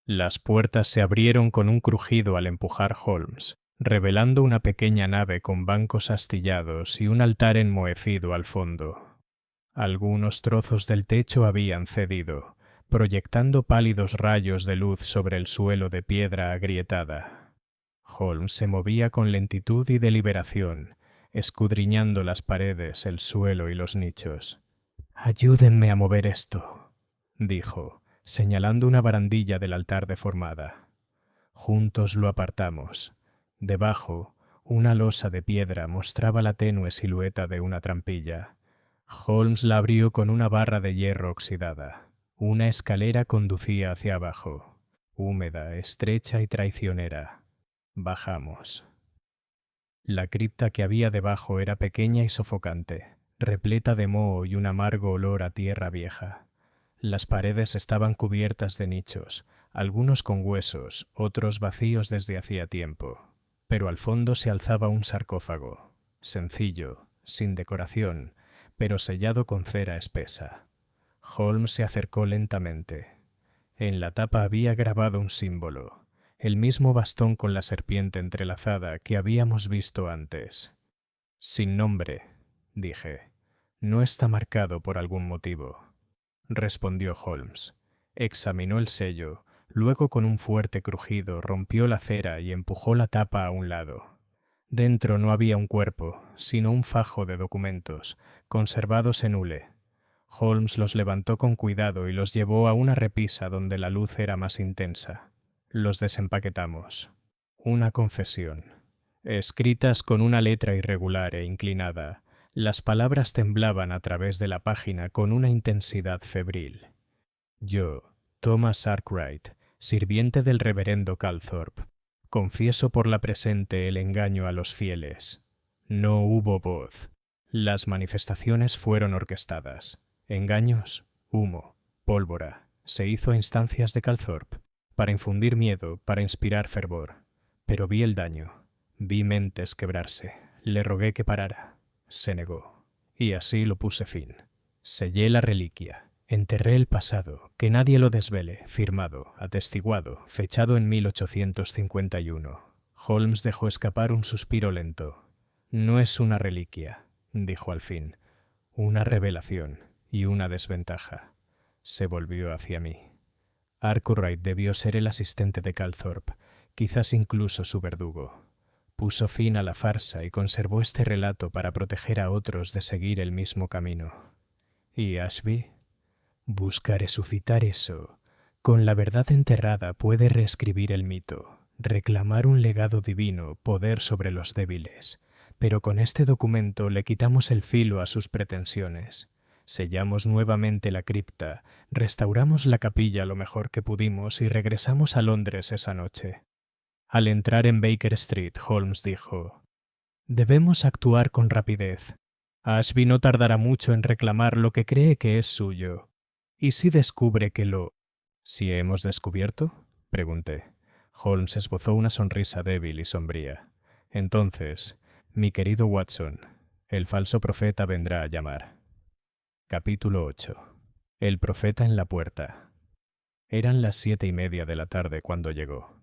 Las puertas se abrieron con un crujido al empujar Holmes, revelando una pequeña nave con bancos astillados y un altar enmohecido al fondo. Algunos trozos del techo habían cedido, proyectando pálidos rayos de luz sobre el suelo de piedra agrietada. Holmes se movía con lentitud y deliberación, escudriñando las paredes, el suelo y los nichos. «Ayúdenme a mover esto», dijo, señalando una barandilla del altar deformada. Juntos lo apartamos. Debajo, una losa de piedra mostraba la tenue silueta de una trampilla. Holmes la abrió con una barra de hierro oxidada. Una escalera conducía hacia abajo, húmeda, estrecha y traicionera. Bajamos. La cripta que había debajo era pequeña y sofocante, repleta de moho y un amargo olor a tierra vieja. Las paredes estaban cubiertas de nichos, algunos con huesos, otros vacíos desde hacía tiempo. Pero al fondo se alzaba un sarcófago, sencillo, sin decoración, pero sellado con cera espesa. Holmes se acercó lentamente. En la tapa había grabado un símbolo, el mismo bastón con la serpiente entrelazada que habíamos visto antes. «Sin nombre», dije. «No está marcado por algún motivo», respondió Holmes. Examinó el sello, luego con un fuerte crujido rompió la cera y empujó la tapa a un lado. Dentro no había un cuerpo, sino un fajo de documentos, conservados en hule. Holmes los levantó con cuidado y los llevó a una repisa donde la luz era más intensa. Los desempaquetamos. Una confesión. Escritas con una letra irregular e inclinada, las palabras temblaban a través de la página con una intensidad febril. Yo, Thomas Arkwright, sirviente del reverendo Calthorpe, confieso por la presente el engaño a los fieles. No hubo voz. Las manifestaciones fueron orquestadas. Engaños, humo, pólvora. Se hizo a instancias de Calthorpe, para infundir miedo, para inspirar fervor. Pero vi el daño. Vi mentes quebrarse. Le rogué que parara. Se negó. Y así lo puse fin. Sellé la reliquia. Enterré el pasado, que nadie lo desvele, firmado, atestiguado, fechado en 1851. Holmes dejó escapar un suspiro lento. «No es una reliquia», dijo al fin. «Una revelación y una desventaja». Se volvió hacia mí. Arkwright debió ser el asistente de Calthorpe, quizás incluso su verdugo. Puso fin a la farsa y conservó este relato para proteger a otros de seguir el mismo camino. ¿Y Ashby? Busca resucitar eso. Con la verdad enterrada puede reescribir el mito, reclamar un legado divino, poder sobre los débiles. Pero con este documento le quitamos el filo a sus pretensiones. Sellamos nuevamente la cripta, restauramos la capilla lo mejor que pudimos y regresamos a Londres esa noche. Al entrar en Baker Street, Holmes dijo: «Debemos actuar con rapidez. Ashby no tardará mucho en reclamar lo que cree que es suyo. ¿Y si descubre que lo...?» «¿Si hemos descubierto?», pregunté. Holmes esbozó una sonrisa débil y sombría. «Entonces, mi querido Watson, el falso profeta vendrá a llamar». Capítulo 8. El profeta en la puerta. Eran las 7:30 de la tarde cuando llegó.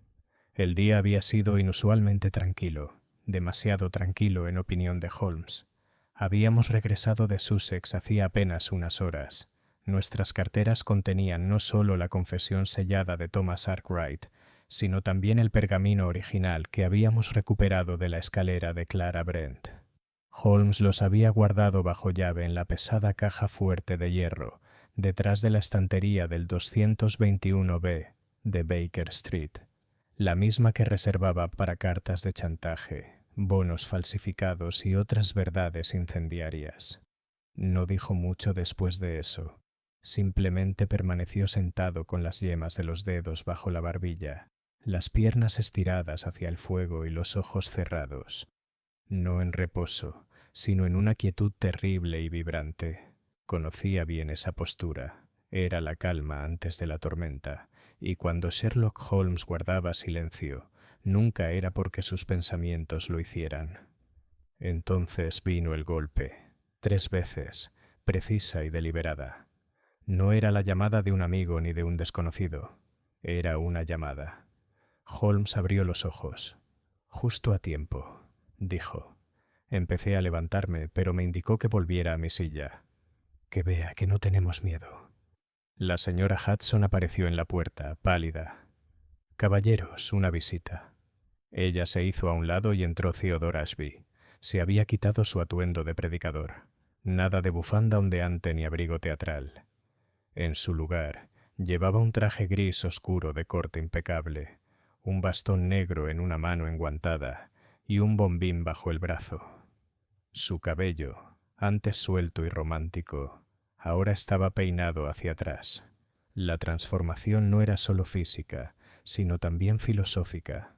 El día había sido inusualmente tranquilo, demasiado tranquilo en opinión de Holmes. Habíamos regresado de Sussex hacía apenas unas horas. Nuestras carteras contenían no solo la confesión sellada de Thomas Arkwright, sino también el pergamino original que habíamos recuperado de la escalera de Clara Brent. Holmes los había guardado bajo llave en la pesada caja fuerte de hierro, detrás de la estantería del 221B de Baker Street, la misma que reservaba para cartas de chantaje, bonos falsificados y otras verdades incendiarias. No dijo mucho después de eso. Simplemente permaneció sentado con las yemas de los dedos bajo la barbilla, las piernas estiradas hacia el fuego y los ojos cerrados. No en reposo, sino en una quietud terrible y vibrante. Conocía bien esa postura. Era la calma antes de la tormenta, y cuando Sherlock Holmes guardaba silencio, nunca era porque sus pensamientos lo hicieran. Entonces vino el golpe, 3 veces, precisa y deliberada. No era la llamada de un amigo ni de un desconocido. Era una llamada. Holmes abrió los ojos. Justo a tiempo, dijo. Empecé a levantarme, pero me indicó que volviera a mi silla. Que vea que no tenemos miedo. La señora Hudson apareció en la puerta, pálida. Caballeros, una visita. Ella se hizo a un lado y entró Theodore Ashby. Se había quitado su atuendo de predicador. Nada de bufanda ondeante ni abrigo teatral. En su lugar, llevaba un traje gris oscuro de corte impecable, un bastón negro en una mano enguantada y un bombín bajo el brazo. Su cabello, antes suelto y romántico, ahora estaba peinado hacia atrás. La transformación no era solo física, sino también filosófica.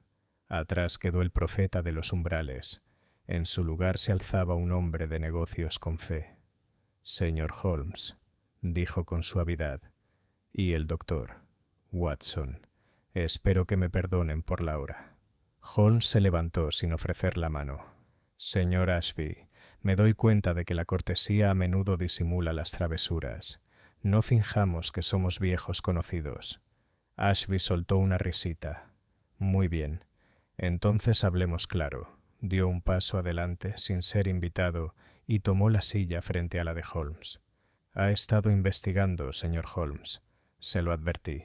Atrás quedó el profeta de los umbrales. En su lugar se alzaba un hombre de negocios con fe. Señor Holmes, dijo con suavidad, y el doctor, Watson, espero que me perdonen por la hora. Holmes se levantó sin ofrecer la mano. Señor Ashby, me doy cuenta de que la cortesía a menudo disimula las travesuras. No finjamos que somos viejos conocidos. Ashby soltó una risita. Muy bien. Entonces hablemos claro. Dio un paso adelante sin ser invitado y tomó la silla frente a la de Holmes. Ha estado investigando, señor Holmes. Se lo advertí.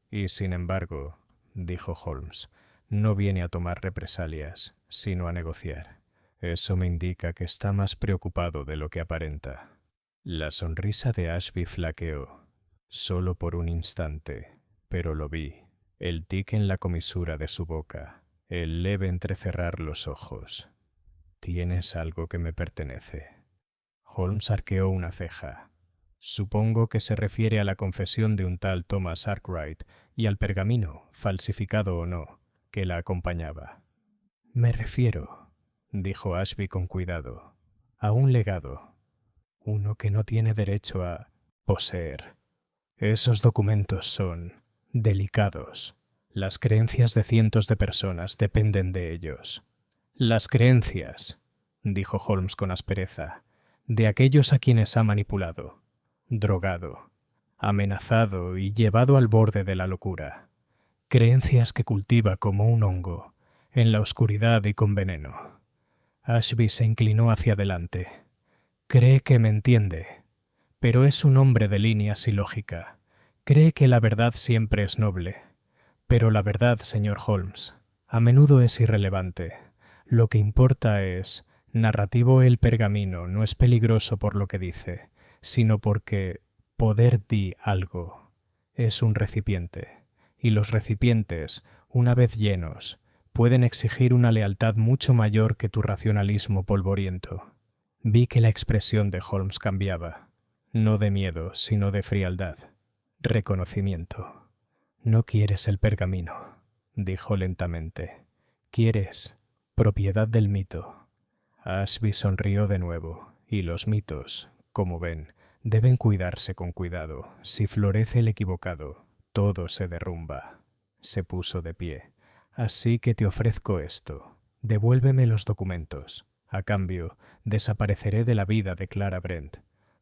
Y sin embargo, dijo Holmes, no viene a tomar represalias, sino a negociar. Eso me indica que está más preocupado de lo que aparenta. La sonrisa de Ashby flaqueó, solo por un instante, pero lo vi. El tic en la comisura de su boca, el leve entrecerrar los ojos. Tienes algo que me pertenece. Holmes arqueó una ceja. Supongo que se refiere a la confesión de un tal Thomas Arkwright y al pergamino, falsificado o no, que la acompañaba. Me refiero, dijo Ashby con cuidado, a un legado, uno que no tiene derecho a poseer. Esos documentos son delicados. Las creencias de cientos de personas dependen de ellos. Las creencias, dijo Holmes con aspereza, de aquellos a quienes ha manipulado, drogado, amenazado y llevado al borde de la locura. Creencias que cultiva como un hongo, en la oscuridad y con veneno. Ashby se inclinó hacia adelante. Cree que me entiende, pero es un hombre de líneas y lógica. Cree que la verdad siempre es noble. Pero la verdad, señor Holmes, a menudo es irrelevante. Lo que importa es, narrativo el pergamino no es peligroso por lo que dice, sino porque poder di algo. Es un recipiente, y los recipientes, una vez llenos, pueden exigir una lealtad mucho mayor que tu racionalismo polvoriento. Vi que la expresión de Holmes cambiaba, no de miedo, sino de frialdad. Reconocimiento. No quieres el pergamino, dijo lentamente. Quieres propiedad del mito. Ashby sonrió de nuevo, y los mitos, como ven, deben cuidarse con cuidado. Si florece el equivocado, todo se derrumba. Se puso de pie. Así que te ofrezco esto. Devuélveme los documentos. A cambio, desapareceré de la vida de Clara Brent.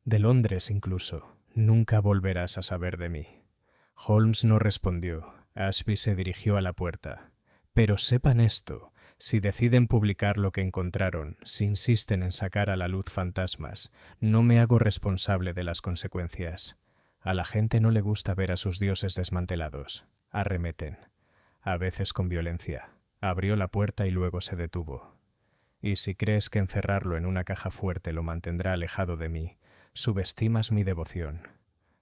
De Londres incluso. Nunca volverás a saber de mí. Holmes no respondió. Ashby se dirigió a la puerta. Pero sepan esto. Si deciden publicar lo que encontraron, si insisten en sacar a la luz fantasmas, no me hago responsable de las consecuencias. A la gente no le gusta ver a sus dioses desmantelados. Arremeten. A veces con violencia. Abrió la puerta y luego se detuvo. Y si crees que encerrarlo en una caja fuerte lo mantendrá alejado de mí, subestimas mi devoción.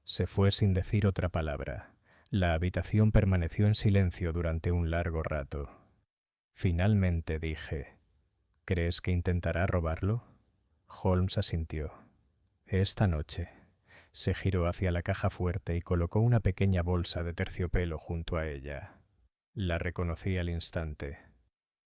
Se fue sin decir otra palabra. La habitación permaneció en silencio durante un largo rato. Finalmente dije: ¿Crees que intentará robarlo? Holmes asintió. Esta noche. Se giró hacia la caja fuerte y colocó una pequeña bolsa de terciopelo junto a ella. La reconocí al instante.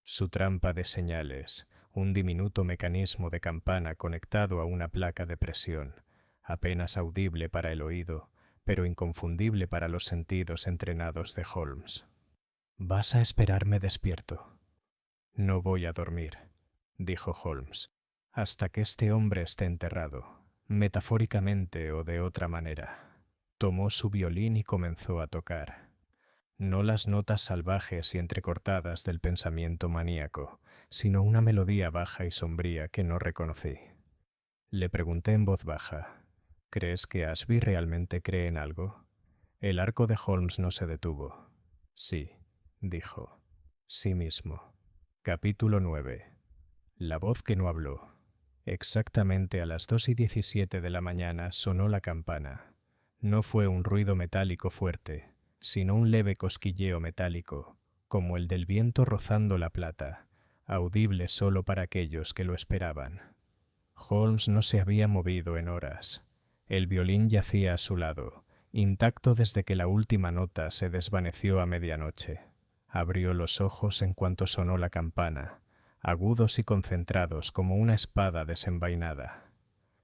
Su trampa de señales, un diminuto mecanismo de campana conectado a una placa de presión, apenas audible para el oído, pero inconfundible para los sentidos entrenados de Holmes. «Vas a esperarme despierto». «No voy a dormir», dijo Holmes, «hasta que este hombre esté enterrado, metafóricamente o de otra manera». Tomó su violín y comenzó a tocar. No las notas salvajes y entrecortadas del pensamiento maníaco, sino una melodía baja y sombría que no reconocí. Le pregunté en voz baja: «¿Crees que Ashby realmente cree en algo?» El arco de Holmes no se detuvo. «Sí», dijo. «Sí mismo». Capítulo 9. La voz que no habló. Exactamente a las 2:17 de la mañana sonó la campana. No fue un ruido metálico fuerte, sino un leve cosquilleo metálico, como el del viento rozando la plata, audible solo para aquellos que lo esperaban. Holmes no se había movido en horas. El violín yacía a su lado, intacto desde que la última nota se desvaneció a medianoche. Abrió los ojos en cuanto sonó la campana, agudos y concentrados como una espada desenvainada.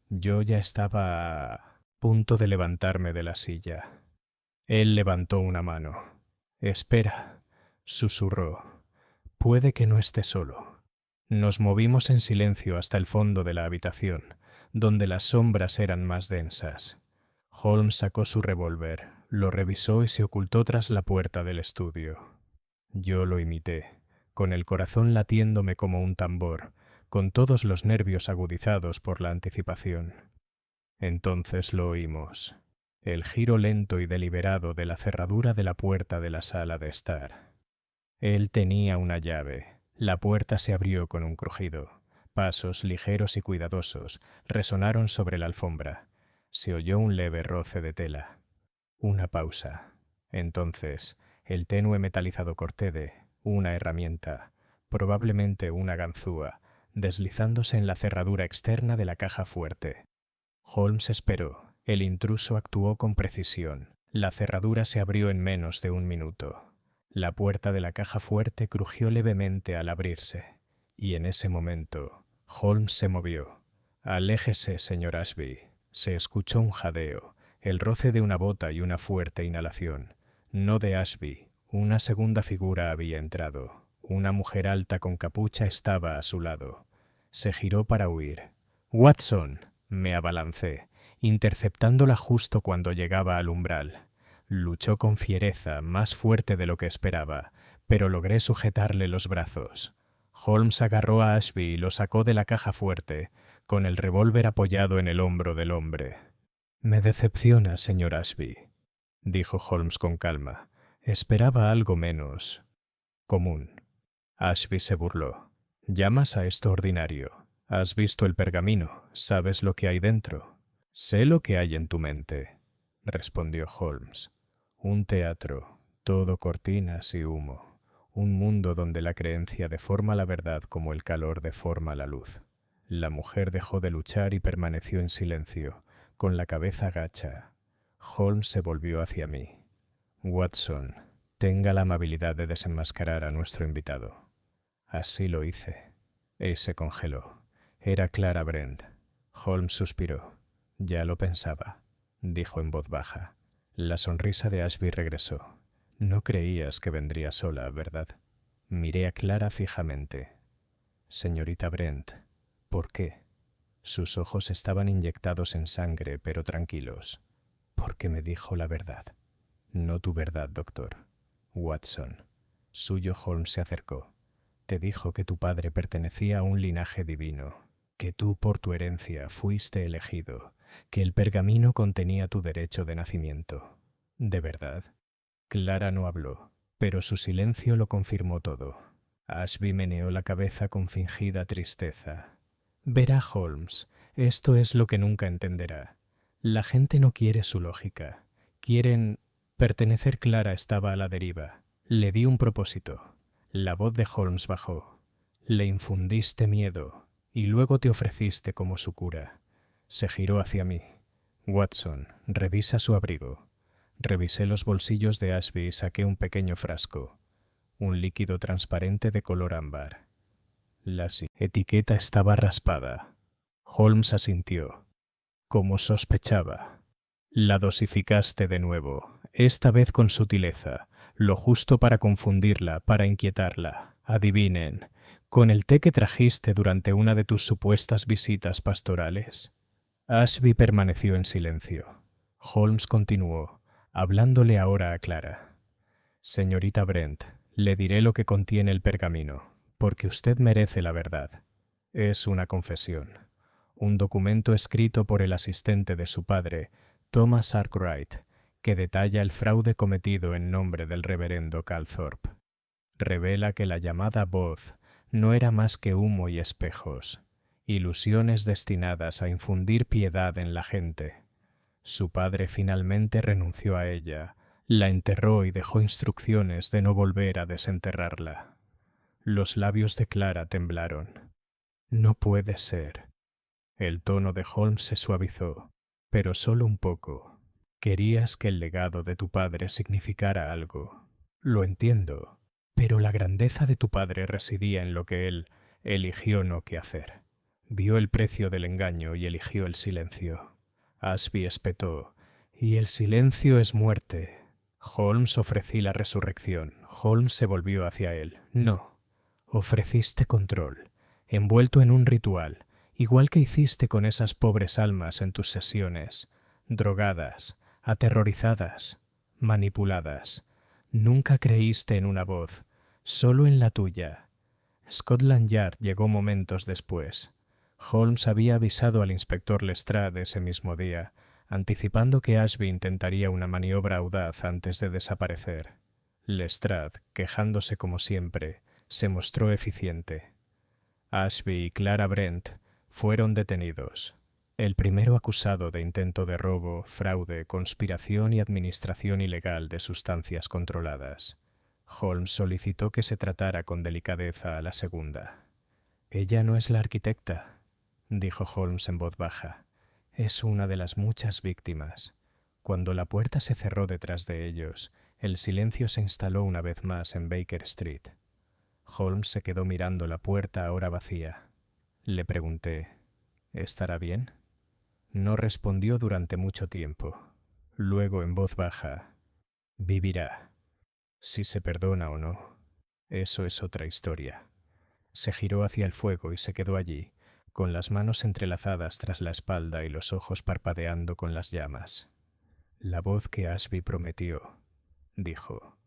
Yo ya estaba a punto de levantarme de la silla. Él levantó una mano. «Espera», susurró. «Puede que no esté solo». Nos movimos en silencio hasta el fondo de la habitación, donde las sombras eran más densas. Holmes sacó su revólver, lo revisó y se ocultó tras la puerta del estudio. Yo lo imité, con el corazón latiéndome como un tambor, con todos los nervios agudizados por la anticipación. Entonces lo oímos. El giro lento y deliberado de la cerradura de la puerta de la sala de estar. Él tenía una llave. La puerta se abrió con un crujido. Pasos ligeros y cuidadosos resonaron sobre la alfombra. Se oyó un leve roce de tela. Una pausa. Entonces, el tenue metalizado cortede, una herramienta, probablemente una ganzúa, deslizándose en la cerradura externa de la caja fuerte. Holmes esperó. El intruso actuó con precisión. La cerradura se abrió en menos de un minuto. La puerta de la caja fuerte crujió levemente al abrirse, y en ese momento Holmes se movió. «Aléjese, señor Ashby». Se escuchó un jadeo, el roce de una bota y una fuerte inhalación. No de Ashby. Una segunda figura había entrado. Una mujer alta con capucha estaba a su lado. Se giró para huir. «Watson», me abalancé, interceptándola justo cuando llegaba al umbral. Luchó con fiereza, más fuerte de lo que esperaba, pero logré sujetarle los brazos. Holmes agarró a Ashby y lo sacó de la caja fuerte, con el revólver apoyado en el hombro del hombre. «Me decepciona, señor Ashby», dijo Holmes con calma. «Esperaba algo menos común». Ashby se burló. «¿Llamas a esto ordinario? Has visto el pergamino, sabes lo que hay dentro». «Sé lo que hay en tu mente», respondió Holmes. «Un teatro, todo cortinas y humo. Un mundo donde la creencia deforma la verdad como el calor deforma la luz». La mujer dejó de luchar y permaneció en silencio, con la cabeza gacha. Holmes se volvió hacia mí. «Watson, tenga la amabilidad de desenmascarar a nuestro invitado». Así lo hice. Y se congeló. Era Clara Brent. Holmes suspiró. «Ya lo pensaba», dijo en voz baja. La sonrisa de Ashby regresó. «No creías que vendría sola, ¿verdad?» Miré a Clara fijamente. «Señorita Brent, ¿por qué?» Sus ojos estaban inyectados en sangre, pero tranquilos, porque me dijo la verdad. No tu verdad, doctor. Watson. Suyo Holmes se acercó. Te dijo que tu padre pertenecía a un linaje divino, que tú por tu herencia fuiste elegido, que el pergamino contenía tu derecho de nacimiento. ¿De verdad? Clara no habló, pero su silencio lo confirmó todo. Ashby meneó la cabeza con fingida tristeza. Verá, Holmes, esto es lo que nunca entenderá. La gente no quiere su lógica. Quieren... Pertenecer. Clara estaba a la deriva. Le di un propósito. La voz de Holmes bajó. Le infundiste miedo y luego te ofreciste como su cura. Se giró hacia mí. Watson, revisa su abrigo. Revisé los bolsillos de Ashby y saqué un pequeño frasco. Un líquido transparente de color ámbar. La etiqueta estaba raspada. Holmes asintió. Como sospechaba. La dosificaste de nuevo, esta vez con sutileza, lo justo para confundirla, para inquietarla. Adivinen, ¿con el té que trajiste durante una de tus supuestas visitas pastorales? Ashby permaneció en silencio. Holmes continuó, hablándole ahora a Clara. Señorita Brent, le diré lo que contiene el pergamino, porque usted merece la verdad. Es una confesión. Un documento escrito por el asistente de su padre, Thomas Arkwright, que detalla el fraude cometido en nombre del reverendo Calthorpe. Revela que la llamada voz no era más que humo y espejos, ilusiones destinadas a infundir piedad en la gente. Su padre finalmente renunció a ella, la enterró y dejó instrucciones de no volver a desenterrarla. Los labios de Clara temblaron. No puede ser. El tono de Holmes se suavizó, pero solo un poco. Querías que el legado de tu padre significara algo. Lo entiendo, pero la grandeza de tu padre residía en lo que él eligió no qué hacer. Vio el precio del engaño y eligió el silencio. Ashby espetó, y el silencio es muerte. Holmes ofrecí la resurrección. Holmes se volvió hacia él. No, ofreciste control, envuelto en un ritual, igual que hiciste con esas pobres almas en tus sesiones, drogadas, aterrorizadas, manipuladas. Nunca creíste en una voz, solo en la tuya. Scotland Yard llegó momentos después. Holmes había avisado al inspector Lestrade ese mismo día, anticipando que Ashby intentaría una maniobra audaz antes de desaparecer. Lestrade, quejándose como siempre, se mostró eficiente. Ashby y Clara Brent fueron detenidos. El primero acusado de intento de robo, fraude, conspiración y administración ilegal de sustancias controladas. Holmes solicitó que se tratara con delicadeza a la segunda. «Ella no es la arquitecta», dijo Holmes en voz baja. «Es una de las muchas víctimas». Cuando la puerta se cerró detrás de ellos, el silencio se instaló una vez más en Baker Street. Holmes se quedó mirando la puerta ahora vacía. Le pregunté, «¿Estará bien?». No respondió durante mucho tiempo. Luego, en voz baja, «Vivirá. Si se perdona o no, eso es otra historia». Se giró hacia el fuego y se quedó allí, con las manos entrelazadas tras la espalda y los ojos parpadeando con las llamas. «La voz que Ashby prometió», dijo,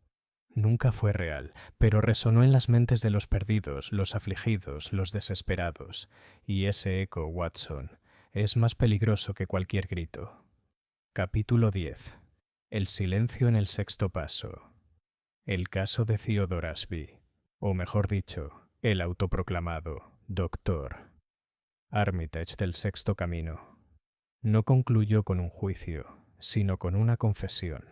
«nunca fue real, pero resonó en las mentes de los perdidos, los afligidos, los desesperados, y ese eco, Watson, es más peligroso que cualquier grito». Capítulo 10. El silencio en el sexto paso. El caso de Theodore Ashby, o mejor dicho, el autoproclamado Doctor Armitage del Sexto Camino, no concluyó con un juicio, sino con una confesión.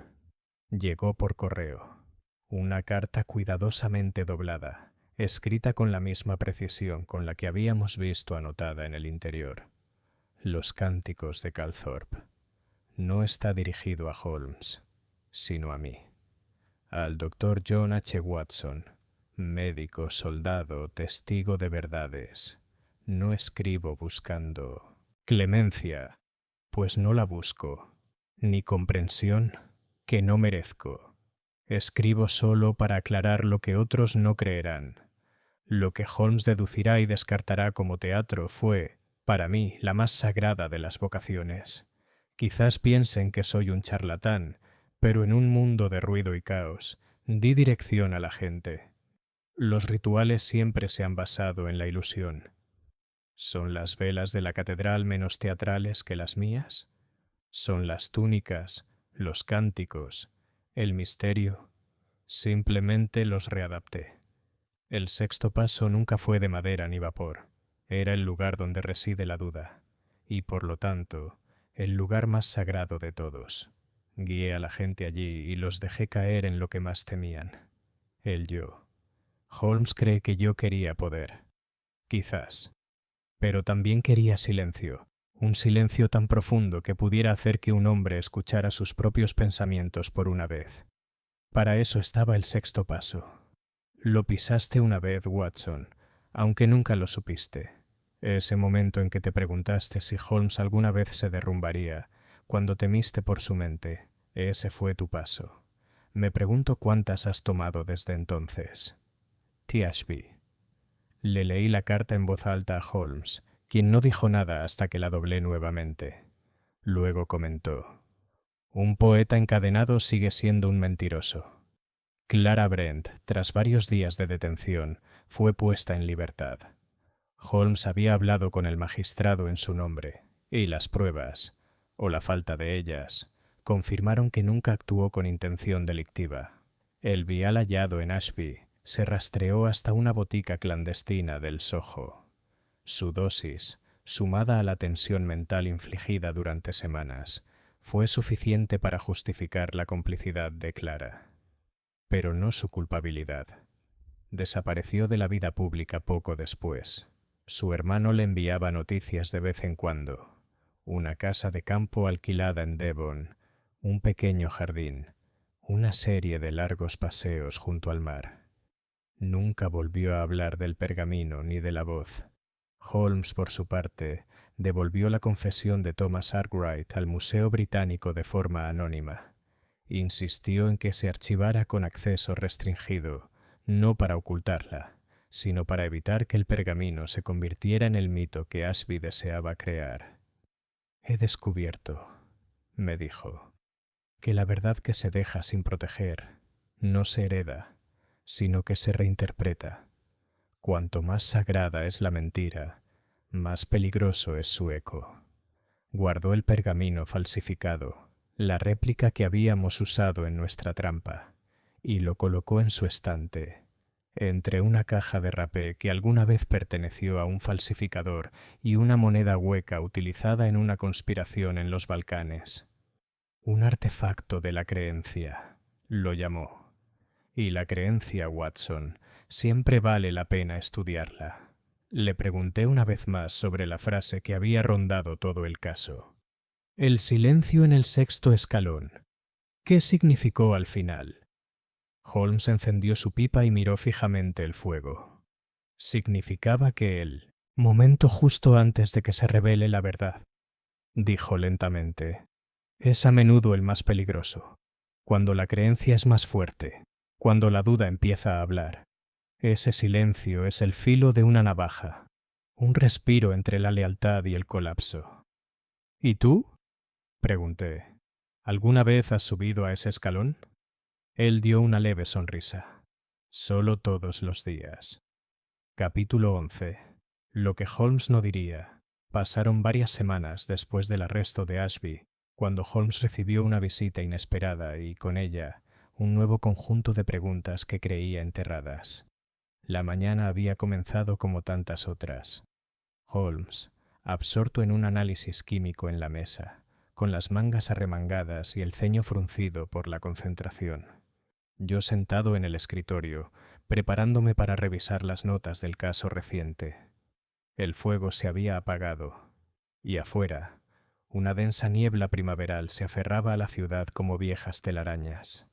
Llegó por correo. Una carta cuidadosamente doblada, escrita con la misma precisión con la que habíamos visto anotada en el interior. Los cánticos de Calthorpe. No está dirigido a Holmes, sino a mí. Al Dr. John H. Watson, médico, soldado, testigo de verdades. No escribo buscando clemencia, pues no la busco, ni comprensión, que no merezco. Escribo solo para aclarar lo que otros no creerán. Lo que Holmes deducirá y descartará como teatro fue, Para mí, la más sagrada de las vocaciones. Quizás piensen que soy un charlatán, pero en un mundo de ruido y caos, di dirección a la gente. Los rituales siempre se han basado en la ilusión. ¿Son las velas de la catedral menos teatrales que las mías? ¿Son las túnicas, los cánticos, el misterio? Simplemente los readapté. El sexto paso nunca fue de madera ni vapor. Era el lugar donde reside la duda, y por lo tanto, el lugar más sagrado de todos. Guié a la gente allí y los dejé caer en lo que más temían, el yo. Holmes cree que yo quería poder. Quizás. Pero también quería silencio, un silencio tan profundo que pudiera hacer que un hombre escuchara sus propios pensamientos por una vez. Para eso estaba el sexto paso. Lo pisaste una vez, Watson, aunque nunca lo supiste. Ese momento en que te preguntaste si Holmes alguna vez se derrumbaría, cuando temiste por su mente, ese fue tu paso. Me pregunto cuántas has tomado desde entonces. T. Ashby. Le leí la carta en voz alta a Holmes, quien no dijo nada hasta que la doblé nuevamente. Luego comentó: un poeta encadenado sigue siendo un mentiroso. Clara Brent, tras varios días de detención, fue puesta en libertad. Holmes había hablado con el magistrado en su nombre, y las pruebas, o la falta de ellas, confirmaron que nunca actuó con intención delictiva. El vial hallado en Ashby se rastreó hasta una botica clandestina del Soho. Su dosis, sumada a la tensión mental infligida durante semanas, fue suficiente para justificar la complicidad de Clara. Pero no su culpabilidad. Desapareció de la vida pública poco después. Su hermano le enviaba noticias de vez en cuando. Una casa de campo alquilada en Devon, un pequeño jardín, una serie de largos paseos junto al mar. Nunca volvió a hablar del pergamino ni de la voz. Holmes, por su parte, devolvió la confesión de Thomas Arkwright al Museo Británico de forma anónima. Insistió en que se archivara con acceso restringido, no para ocultarla, sino para evitar que el pergamino se convirtiera en el mito que Ashby deseaba crear. He descubierto, me dijo, que la verdad que se deja sin proteger no se hereda, sino que se reinterpreta. Cuanto más sagrada es la mentira, más peligroso es su eco. Guardó el pergamino falsificado, la réplica que habíamos usado en nuestra trampa, y lo colocó en su estante, entre una caja de rapé que alguna vez perteneció a un falsificador y una moneda hueca utilizada en una conspiración en los Balcanes. Un artefacto de la creencia, lo llamó. Y la creencia, Watson, siempre vale la pena estudiarla. Le pregunté una vez más sobre la frase que había rondado todo el caso. El silencio en el sexto escalón. ¿Qué significó al final? Holmes encendió su pipa y miró fijamente el fuego. Significaba que el momento justo antes de que se revele la verdad, dijo lentamente, es a menudo el más peligroso, cuando la creencia es más fuerte, cuando la duda empieza a hablar. Ese silencio es el filo de una navaja, un respiro entre la lealtad y el colapso. ¿Y tú?, pregunté. ¿Alguna vez has subido a ese escalón? Él dio una leve sonrisa. Solo todos los días. Capítulo 11. Lo que Holmes no diría. Pasaron varias semanas después del arresto de Ashby, cuando Holmes recibió una visita inesperada y, con ella, un nuevo conjunto de preguntas que creía enterradas. La mañana había comenzado como tantas otras. Holmes, absorto en un análisis químico en la mesa, con las mangas arremangadas y el ceño fruncido por la concentración. Yo sentado en el escritorio, preparándome para revisar las notas del caso reciente. El fuego se había apagado, y afuera, una densa niebla primaveral se aferraba a la ciudad como viejas telarañas.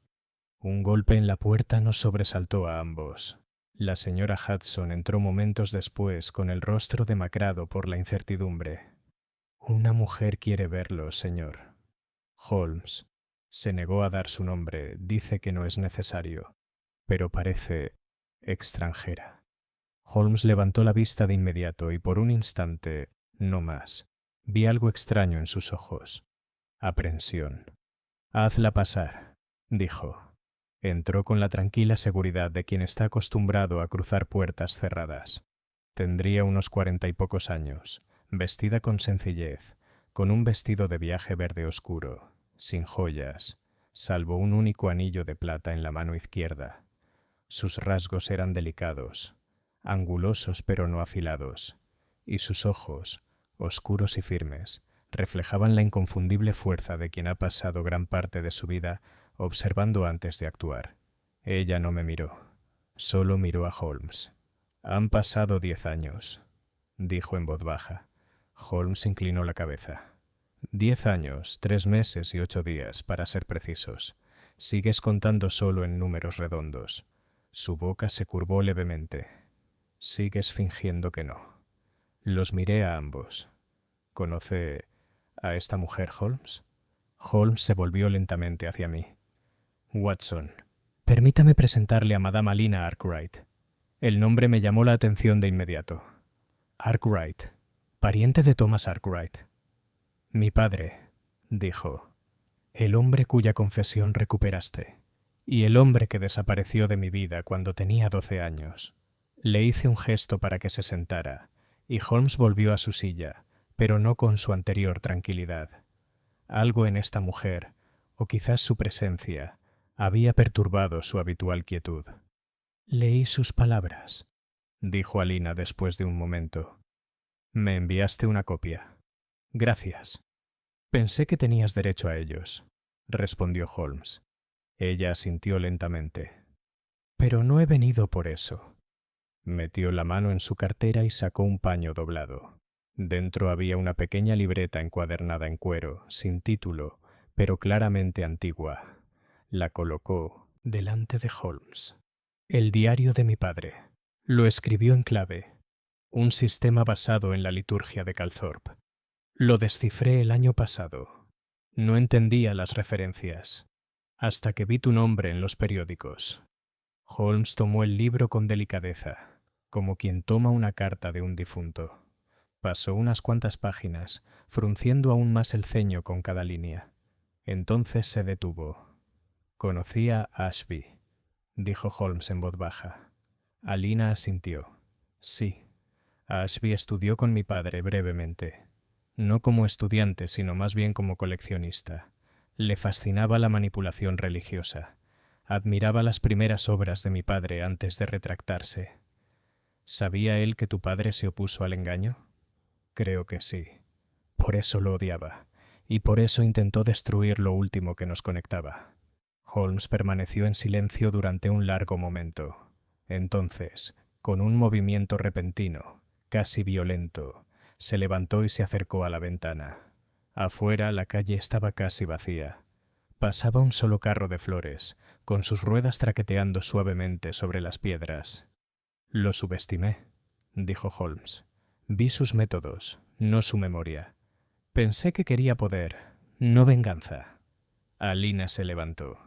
Un golpe en la puerta nos sobresaltó a ambos. La señora Hudson entró momentos después con el rostro demacrado por la incertidumbre. «Una mujer quiere verlo, señor». Holmes se negó a dar su nombre, dice que no es necesario, pero parece extranjera. Holmes levantó la vista de inmediato y por un instante no más. Vi algo extraño en sus ojos. Aprensión. «Hazla pasar», dijo. Entró con la tranquila seguridad de quien está acostumbrado a cruzar puertas cerradas. Tendría unos 40 y pocos años, vestida con sencillez, con un vestido de viaje verde oscuro, sin joyas, salvo un único anillo de plata en la mano izquierda. Sus rasgos eran delicados, angulosos pero no afilados, y sus ojos, oscuros y firmes, reflejaban la inconfundible fuerza de quien ha pasado gran parte de su vida observando antes de actuar. Ella no me miró, solo miró a Holmes. «Han pasado 10 años», dijo en voz baja. Holmes inclinó la cabeza. 10 años, 3 meses y 8 días, para ser precisos. Sigues contando solo en números redondos. Su boca se curvó levemente. Sigues fingiendo que no. Los miré a ambos. ¿Conoce a esta mujer, Holmes? Holmes se volvió lentamente hacia mí. «Watson, permítame presentarle a Madame Alina Arkwright». El nombre me llamó la atención de inmediato. Arkwright, pariente de Thomas Arkwright. «Mi padre», dijo, «el hombre cuya confesión recuperaste, y el hombre que desapareció de mi vida cuando tenía 12 años». Le hice un gesto para que se sentara, y Holmes volvió a su silla, pero no con su anterior tranquilidad. Algo en esta mujer, o quizás su presencia, había perturbado su habitual quietud. «Leí sus palabras», dijo Alina después de un momento. «Me enviaste una copia». «Gracias. Pensé que tenías derecho a ellos», respondió Holmes. Ella asintió lentamente. «Pero no he venido por eso». Metió la mano en su cartera y sacó un paño doblado. Dentro había una pequeña libreta encuadernada en cuero, sin título, pero claramente antigua. La colocó delante de Holmes. «El diario de mi padre». Lo escribió en clave, un sistema basado en la liturgia de Calthorpe. Lo descifré el año pasado. No entendía las referencias, hasta que vi tu nombre en los periódicos. Holmes tomó el libro con delicadeza, como quien toma una carta de un difunto. Pasó unas cuantas páginas, frunciendo aún más el ceño con cada línea. Entonces se detuvo. «Conocía a Ashby», dijo Holmes en voz baja. Alina asintió. «Sí. Ashby estudió con mi padre brevemente. No como estudiante, sino más bien como coleccionista. Le fascinaba la manipulación religiosa. Admiraba las primeras obras de mi padre antes de retractarse». «¿Sabía él que tu padre se opuso al engaño?» «Creo que sí. Por eso lo odiaba, y por eso intentó destruir lo último que nos conectaba». Holmes permaneció en silencio durante un largo momento. Entonces, con un movimiento repentino, casi violento, se levantó y se acercó a la ventana. Afuera la calle estaba casi vacía. Pasaba un solo carro de flores, con sus ruedas traqueteando suavemente sobre las piedras. «Lo subestimé», dijo Holmes. «Vi sus métodos, no su memoria. Pensé que quería poder, no venganza». Alina se levantó.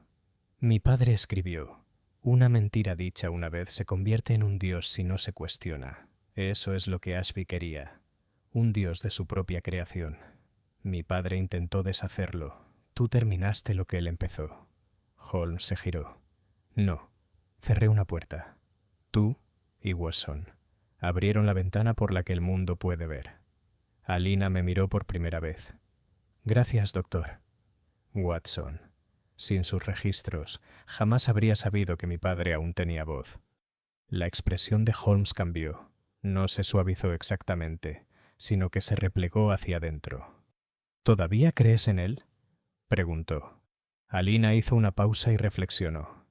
«Mi padre escribió: una mentira dicha una vez se convierte en un dios si no se cuestiona. Eso es lo que Ashby quería, un dios de su propia creación. Mi padre intentó deshacerlo. Tú terminaste lo que él empezó». Holmes se giró. «No, cerré una puerta. Tú y Watson abrieron la ventana por la que el mundo puede ver». Alina me miró por primera vez. «Gracias, doctor». Watson. Sin sus registros, jamás habría sabido que mi padre aún tenía voz. La expresión de Holmes cambió. No se suavizó exactamente, sino que se replegó hacia adentro. «¿Todavía crees en él?», preguntó. Alina hizo una pausa y reflexionó.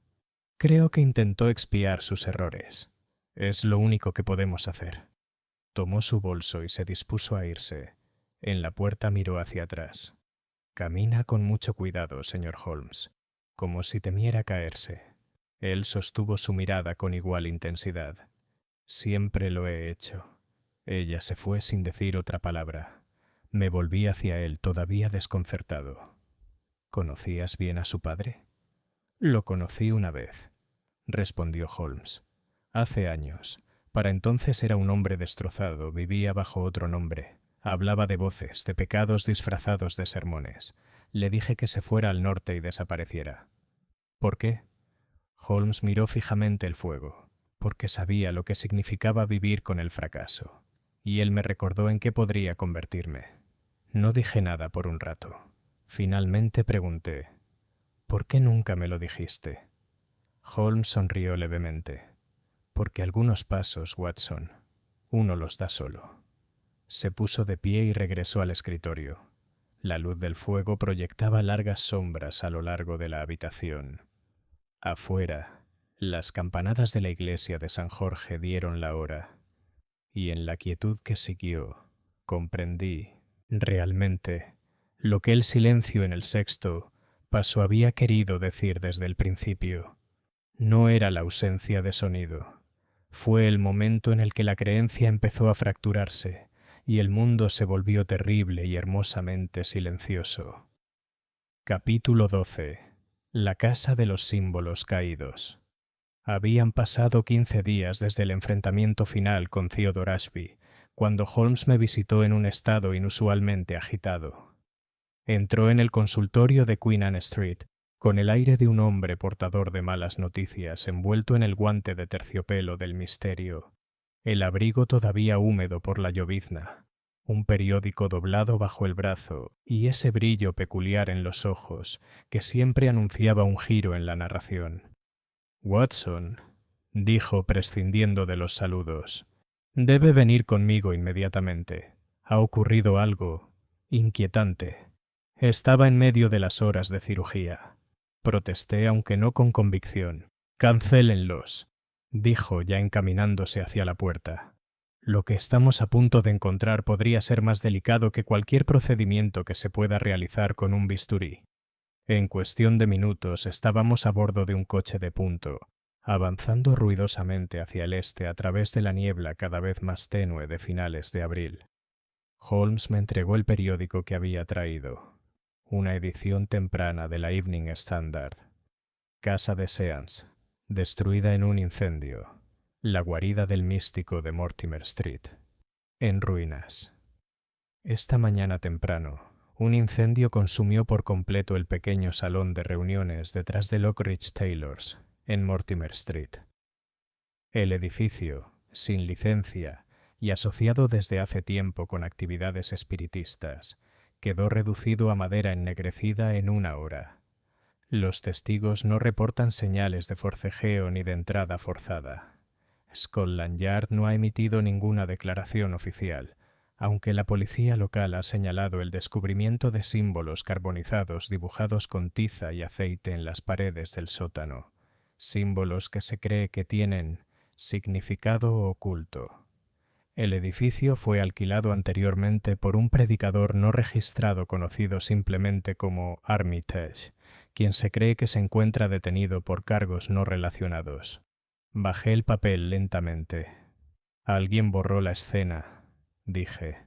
«Creo que intentó expiar sus errores. Es lo único que podemos hacer». Tomó su bolso y se dispuso a irse. En la puerta miró hacia atrás. «Camina con mucho cuidado, señor Holmes, como si temiera caerse». Él sostuvo su mirada con igual intensidad. «Siempre lo he hecho». Ella se fue sin decir otra palabra. Me volví hacia él todavía desconcertado. «¿Conocías bien a su padre?» «Lo conocí una vez», respondió Holmes. «Hace años. Para entonces era un hombre destrozado, vivía bajo otro nombre. Hablaba de voces, de pecados disfrazados de sermones. Le dije que se fuera al norte y desapareciera. ¿Por qué? Holmes miró fijamente el fuego, porque sabía lo que significaba vivir con el fracaso, y él me recordó en qué podría convertirme. No dije nada por un rato. Finalmente pregunté, ¿por qué nunca me lo dijiste? Holmes sonrió levemente. Porque algunos pasos, Watson, uno los da solo. Se puso de pie y regresó al escritorio. La luz del fuego proyectaba largas sombras a lo largo de la habitación. Afuera, las campanadas de la iglesia de San Jorge dieron la hora, y en la quietud que siguió, comprendí, realmente, lo que el silencio en el sexto paso había querido decir desde el principio. No era la ausencia de sonido. Fue el momento en el que la creencia empezó a fracturarse y el mundo se volvió terrible y hermosamente silencioso. Capítulo 12. La casa de los símbolos caídos. Habían pasado 15 días desde el enfrentamiento final con Theodore Ashby, cuando Holmes me visitó en un estado inusualmente agitado. Entró en el consultorio de Queen Anne Street, con el aire de un hombre portador de malas noticias envuelto en el guante de terciopelo del misterio, el abrigo todavía húmedo por la llovizna, un periódico doblado bajo el brazo y ese brillo peculiar en los ojos que siempre anunciaba un giro en la narración. «Watson», dijo prescindiendo de los saludos, «debe venir conmigo inmediatamente. Ha ocurrido algo inquietante». Estaba en medio de las horas de cirugía. Protesté, aunque no con convicción. «Cancélenlos», dijo ya encaminándose hacia la puerta. «Lo que estamos a punto de encontrar podría ser más delicado que cualquier procedimiento que se pueda realizar con un bisturí». En cuestión de minutos estábamos a bordo de un coche de punto, avanzando ruidosamente hacia el este a través de la niebla cada vez más tenue de finales de abril. Holmes me entregó el periódico que había traído. Una edición temprana de la Evening Standard. Casa de Seance, destruida en un incendio. La guarida del místico de Mortimer Street. En ruinas. Esta mañana temprano, un incendio consumió por completo el pequeño salón de reuniones detrás de Lockridge Taylors, en Mortimer Street. El edificio, sin licencia y asociado desde hace tiempo con actividades espiritistas, quedó reducido a madera ennegrecida en una hora. Los testigos no reportan señales de forcejeo ni de entrada forzada. Scotland Yard no ha emitido ninguna declaración oficial, aunque la policía local ha señalado el descubrimiento de símbolos carbonizados dibujados con tiza y aceite en las paredes del sótano, símbolos que se cree que tienen significado oculto. El edificio fue alquilado anteriormente por un predicador no registrado conocido simplemente como Armitage, quien se cree que se encuentra detenido por cargos no relacionados. Bajé el papel lentamente. Alguien borró la escena, dije.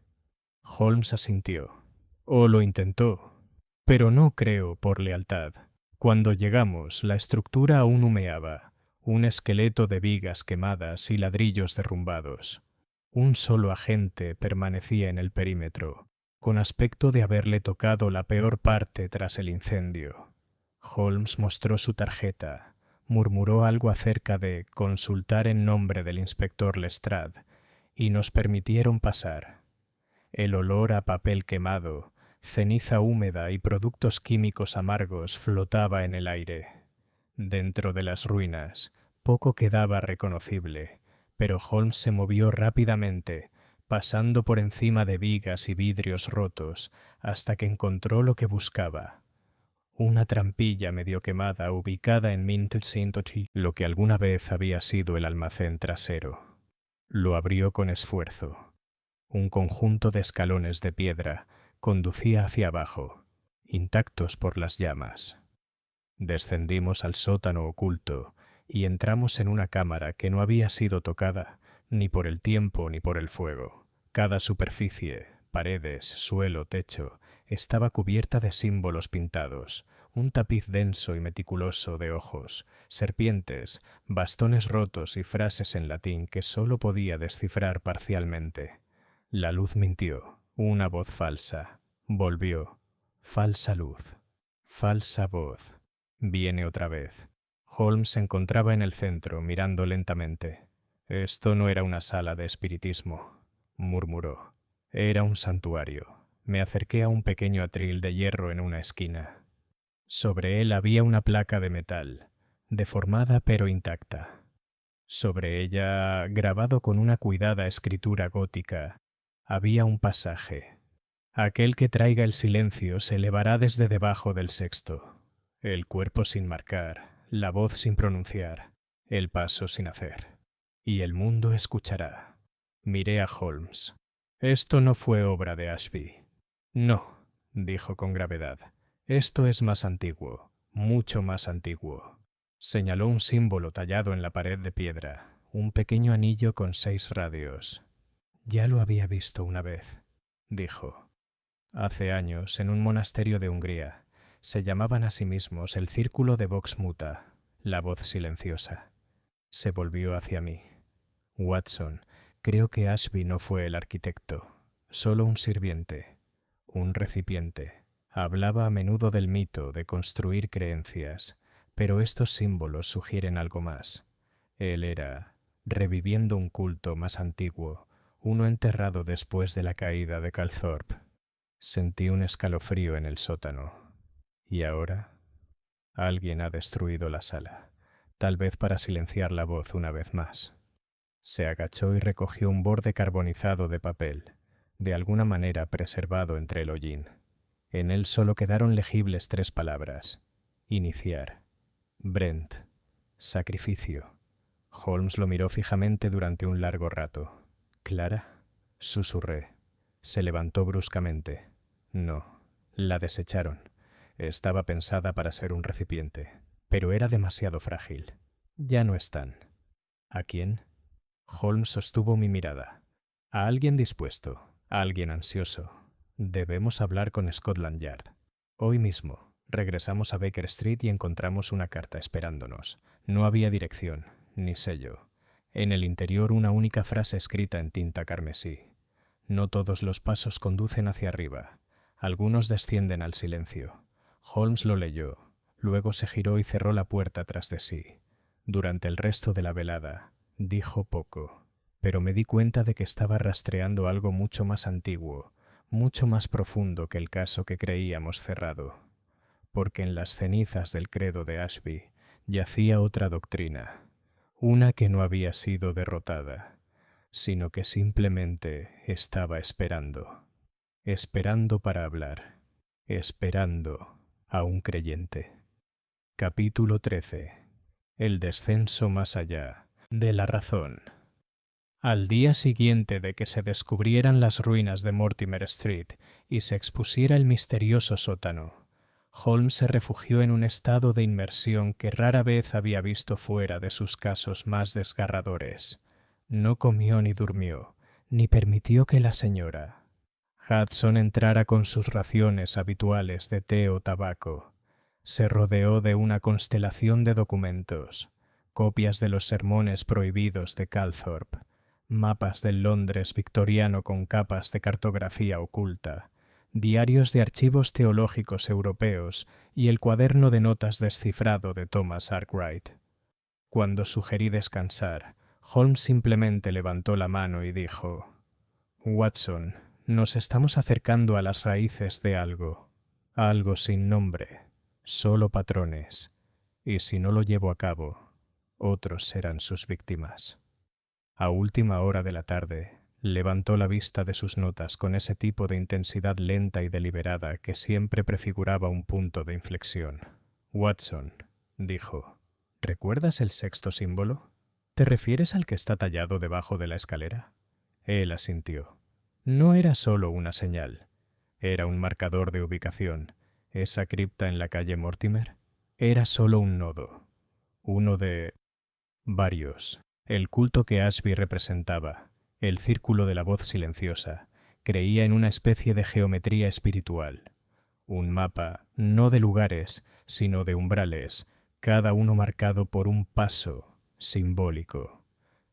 Holmes asintió. O lo intentó, pero no creo por lealtad. Cuando llegamos, la estructura aún humeaba, un esqueleto de vigas quemadas y ladrillos derrumbados. Un solo agente permanecía en el perímetro, con aspecto de haberle tocado la peor parte tras el incendio. Holmes mostró su tarjeta, murmuró algo acerca de consultar en nombre del inspector Lestrade, y nos permitieron pasar. El olor a papel quemado, ceniza húmeda y productos químicos amargos flotaba en el aire. Dentro de las ruinas, poco quedaba reconocible, pero Holmes se movió rápidamente, pasando por encima de vigas y vidrios rotos, hasta que encontró lo que buscaba. Una trampilla medio quemada ubicada en Mint St. Ochi, lo que alguna vez había sido el almacén trasero. Lo abrió con esfuerzo. Un conjunto de escalones de piedra conducía hacia abajo, intactos por las llamas. Descendimos al sótano oculto y entramos en una cámara que no había sido tocada ni por el tiempo ni por el fuego. Cada superficie, paredes, suelo, techo, estaba cubierta de símbolos pintados, un tapiz denso y meticuloso de ojos, serpientes, bastones rotos y frases en latín que solo podía descifrar parcialmente. La luz mintió. Una voz falsa. Volvió. Falsa luz. Falsa voz. Viene otra vez. Holmes se encontraba en el centro, mirando lentamente. Esto no era una sala de espiritismo, murmuró. Era un santuario. Me acerqué a un pequeño atril de hierro en una esquina. Sobre él había una placa de metal, deformada pero intacta. Sobre ella, grabado con una cuidada escritura gótica, había un pasaje. Aquel que traiga el silencio se elevará desde debajo del sexto. El cuerpo sin marcar, la voz sin pronunciar, el paso sin hacer. Y el mundo escuchará. Miré a Holmes. Esto no fue obra de Ashby. No, dijo con gravedad. Esto es más antiguo, mucho más antiguo. Señaló un símbolo tallado en la pared de piedra, un pequeño anillo con 6 radios. Ya lo había visto una vez, dijo. Hace años, en un monasterio de Hungría, se llamaban a sí mismos el Círculo de Vox Muta, la voz silenciosa. Se volvió hacia mí. Watson, creo que Ashby no fue el arquitecto, solo un sirviente, un recipiente. Hablaba a menudo del mito de construir creencias, pero estos símbolos sugieren algo más. Él era, reviviendo un culto más antiguo, uno enterrado después de la caída de Calthorpe. Sentí un escalofrío en el sótano. ¿Y ahora? Alguien ha destruido la sala, tal vez para silenciar la voz una vez más. Se agachó y recogió un borde carbonizado de papel, de alguna manera preservado entre el hollín. En él solo quedaron legibles 3 palabras. Iniciar. Brent. Sacrificio. Holmes lo miró fijamente durante un largo rato. ¿Clara? Susurré. Se levantó bruscamente. No, la desecharon. Estaba pensada para ser un recipiente, pero era demasiado frágil. Ya no están. ¿A quién? Holmes sostuvo mi mirada. A alguien dispuesto, a alguien ansioso. Debemos hablar con Scotland Yard. Hoy mismo. Regresamos a Baker Street y encontramos una carta esperándonos. No había dirección, ni sello. En el interior una única frase escrita en tinta carmesí. No todos los pasos conducen hacia arriba. Algunos descienden al silencio. Holmes lo leyó. Luego se giró y cerró la puerta tras de sí. Durante el resto de la velada, dijo poco, pero me di cuenta de que estaba rastreando algo mucho más antiguo, mucho más profundo que el caso que creíamos cerrado. Porque en las cenizas del credo de Ashby yacía otra doctrina, una que no había sido derrotada, sino que simplemente estaba esperando, esperando para hablar, esperando a un creyente. Capítulo 13. El descenso más allá de la razón. Al día siguiente de que se descubrieran las ruinas de Mortimer Street y se expusiera el misterioso sótano, Holmes se refugió en un estado de inmersión que rara vez había visto fuera de sus casos más desgarradores. No comió ni durmió, ni permitió que la señora Hudson entrara con sus raciones habituales de té o tabaco. Se rodeó de una constelación de documentos, copias de los sermones prohibidos de Calthorpe, mapas del Londres victoriano con capas de cartografía oculta, diarios de archivos teológicos europeos y el cuaderno de notas descifrado de Thomas Arkwright. Cuando sugerí descansar, Holmes simplemente levantó la mano y dijo: «Watson, nos estamos acercando a las raíces de algo sin nombre, solo patrones, y si no lo llevo a cabo, otros serán sus víctimas». A última hora de la tarde, levantó la vista de sus notas con ese tipo de intensidad lenta y deliberada que siempre prefiguraba un punto de inflexión. «Watson», dijo, «¿recuerdas el sexto símbolo? ¿Te refieres al que está tallado debajo de la escalera?» Él asintió. No era solo una señal. Era un marcador de ubicación. Esa cripta en la calle Mortimer era solo un nodo. Uno de varios. El culto que Ashby representaba, el círculo de la voz silenciosa, creía en una especie de geometría espiritual. Un mapa, no de lugares, sino de umbrales, cada uno marcado por un paso simbólico,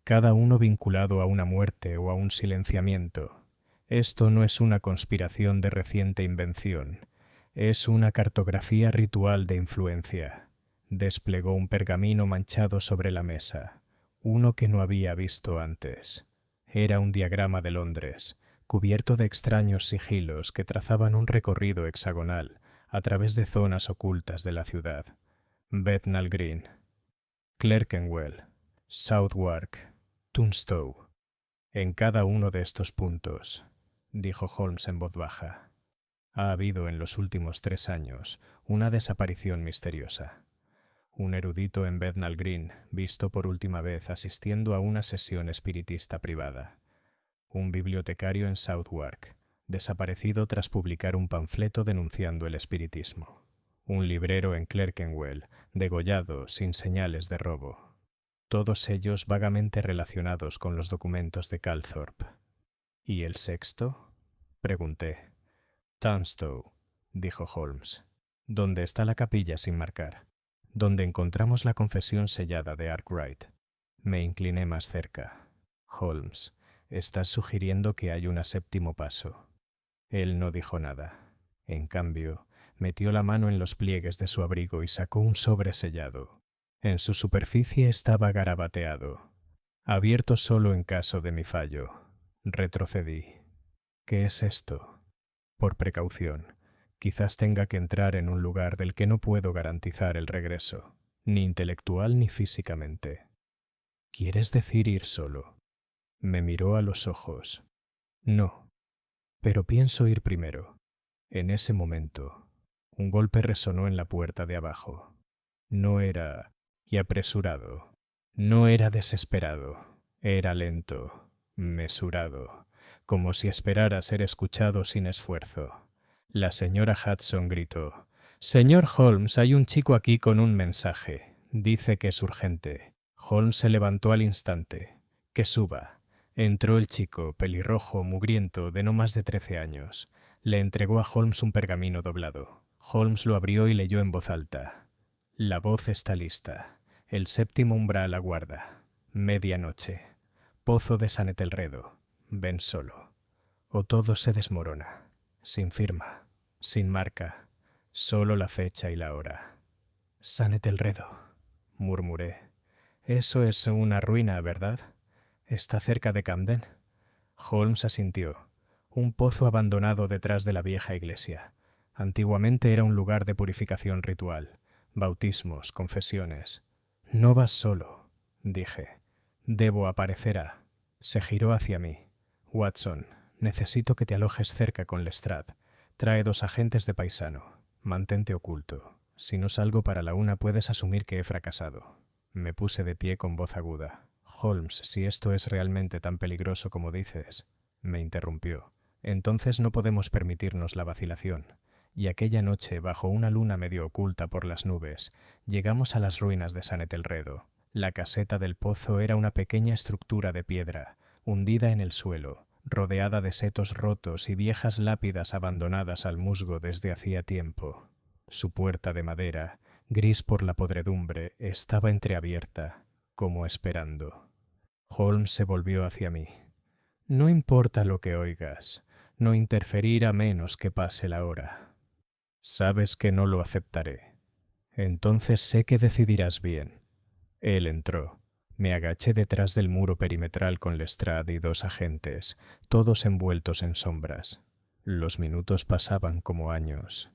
cada uno vinculado a una muerte o a un silenciamiento. Esto no es una conspiración de reciente invención. Es una cartografía ritual de influencia. Desplegó un pergamino manchado sobre la mesa, uno que no había visto antes. Era un diagrama de Londres, cubierto de extraños sigilos que trazaban un recorrido hexagonal a través de zonas ocultas de la ciudad. Bethnal Green, Clerkenwell, Southwark, Tunstall. En cada uno de estos puntos, dijo Holmes en voz baja, ha habido en los últimos 3 años una desaparición misteriosa. Un erudito en Bethnal Green, visto por última vez asistiendo a una sesión espiritista privada. Un bibliotecario en Southwark, desaparecido tras publicar un panfleto denunciando el espiritismo. Un librero en Clerkenwell, degollado sin señales de robo. Todos ellos vagamente relacionados con los documentos de Calthorpe. ¿Y el sexto?, pregunté. Tunstall, dijo Holmes. ¿Dónde está la capilla sin marcar? Donde encontramos la confesión sellada de Arkwright. Me incliné más cerca. Holmes, estás sugiriendo que hay un séptimo paso. Él no dijo nada. En cambio, metió la mano en los pliegues de su abrigo y sacó un sobre sellado. En su superficie estaba garabateado. Abierto solo en caso de mi fallo. Retrocedí. ¿Qué es esto? Por precaución. Quizás tenga que entrar en un lugar del que no puedo garantizar el regreso, ni intelectual ni físicamente. ¿Quieres decir ir solo? Me miró a los ojos. No, pero pienso ir primero. En ese momento, un golpe resonó en la puerta de abajo. No era apresurado, no era desesperado, era lento, mesurado, como si esperara ser escuchado sin esfuerzo. La señora Hudson gritó: «Señor Holmes, hay un chico aquí con un mensaje. Dice que es urgente». Holmes se levantó al instante. «Que suba». Entró el chico, pelirrojo, mugriento, de no más de 13 años. Le entregó a Holmes un pergamino doblado. Holmes lo abrió y leyó en voz alta. «La voz está lista. El séptimo umbral aguarda. Medianoche. Pozo de San Etelredo. Ven solo. O todo se desmorona. Sin firma, sin marca, solo la fecha y la hora». «San Etelredo», murmuré. «Eso es una ruina, ¿verdad? ¿Está cerca de Camden?» Holmes asintió. Un pozo abandonado detrás de la vieja iglesia. Antiguamente era un lugar de purificación ritual. Bautismos, confesiones. «No vas solo», dije. «Debo aparecerá». Se giró hacia mí. «Watson, necesito que te alojes cerca con Lestrade. Trae 2 agentes de paisano. Mantente oculto. Si no salgo para la 1 puedes asumir que he fracasado». Me puse de pie con voz aguda. «Holmes, si esto es realmente tan peligroso como dices», me interrumpió, «entonces no podemos permitirnos la vacilación». Y aquella noche, bajo una luna medio oculta por las nubes, llegamos a las ruinas de San Etelredo. La caseta del pozo era una pequeña estructura de piedra, hundida en el suelo, rodeada de setos rotos y viejas lápidas abandonadas al musgo desde hacía tiempo. Su puerta de madera, gris por la podredumbre, estaba entreabierta, como esperando. Holmes se volvió hacia mí. «No importa lo que oigas, no interferir a menos que pase la hora». «Sabes que no lo aceptaré. Entonces sé que decidirás bien». Él entró. Me agaché detrás del muro perimetral con Lestrade y 2 agentes, todos envueltos en sombras. Los minutos pasaban como años.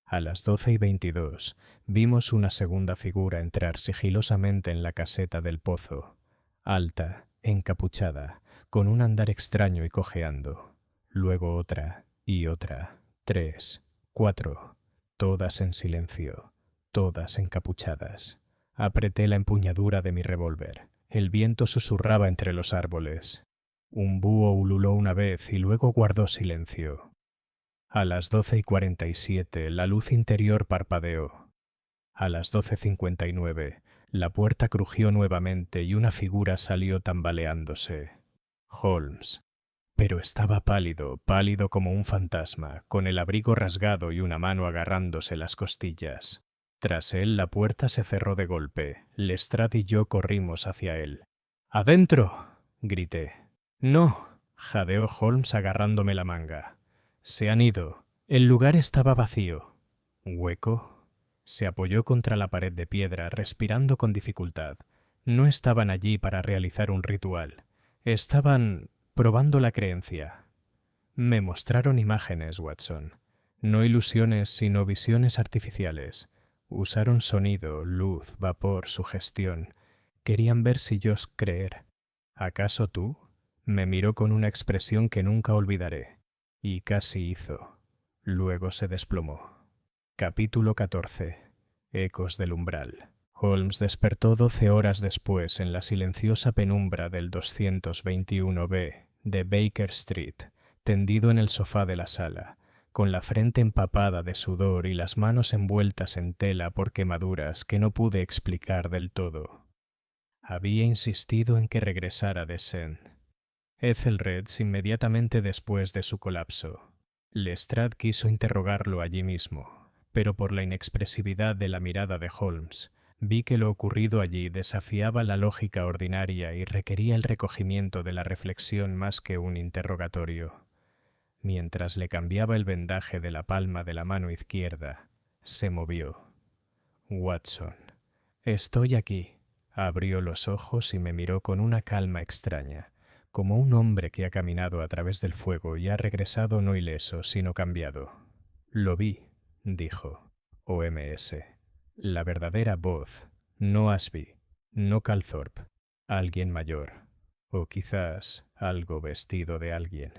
A las 12:22 vimos una segunda figura entrar sigilosamente en la caseta del pozo, alta, encapuchada, con un andar extraño y cojeando. Luego otra y otra, 3, 4, todas en silencio, todas encapuchadas. Apreté la empuñadura de mi revólver. El viento susurraba entre los árboles. Un búho ululó una vez y luego guardó silencio. A las 12:47 la luz interior parpadeó. A las 12:59 la puerta crujió nuevamente y una figura salió tambaleándose. Holmes. Pero estaba pálido, pálido como un fantasma, con el abrigo rasgado y una mano agarrándose las costillas. Tras él la puerta se cerró de golpe. Lestrade y yo corrimos hacia él. «¡Adentro!», grité. «No», jadeó Holmes agarrándome la manga. Se han ido. El lugar estaba vacío. ¿Hueco? Se apoyó contra la pared de piedra, respirando con dificultad. No estaban allí para realizar un ritual. Estaban probando la creencia. Me mostraron imágenes, Watson. No ilusiones, sino visiones artificiales. Usaron sonido, luz, vapor, sugestión. Querían ver si yo creer. ¿Acaso tú? Me miró con una expresión que nunca olvidaré. Y casi hizo. Luego se desplomó. Capítulo 14. Ecos del umbral. Holmes despertó 12 horas después en la silenciosa penumbra del 221B de Baker Street, tendido en el sofá de la sala, con la frente empapada de sudor y las manos envueltas en tela por quemaduras que no pude explicar del todo. Había insistido en que regresara de St. Ethelred's inmediatamente después de su colapso. Lestrade quiso interrogarlo allí mismo, pero por la inexpresividad de la mirada de Holmes, vi que lo ocurrido allí desafiaba la lógica ordinaria y requería el recogimiento de la reflexión más que un interrogatorio. Mientras le cambiaba el vendaje de la palma de la mano izquierda, se movió. Watson. Estoy aquí. Abrió los ojos y me miró con una calma extraña, como un hombre que ha caminado a través del fuego y ha regresado no ileso, sino cambiado. Lo vi, dijo. OMS. La verdadera voz, no Ashby, no Calthorpe, alguien mayor, o quizás algo vestido de alguien.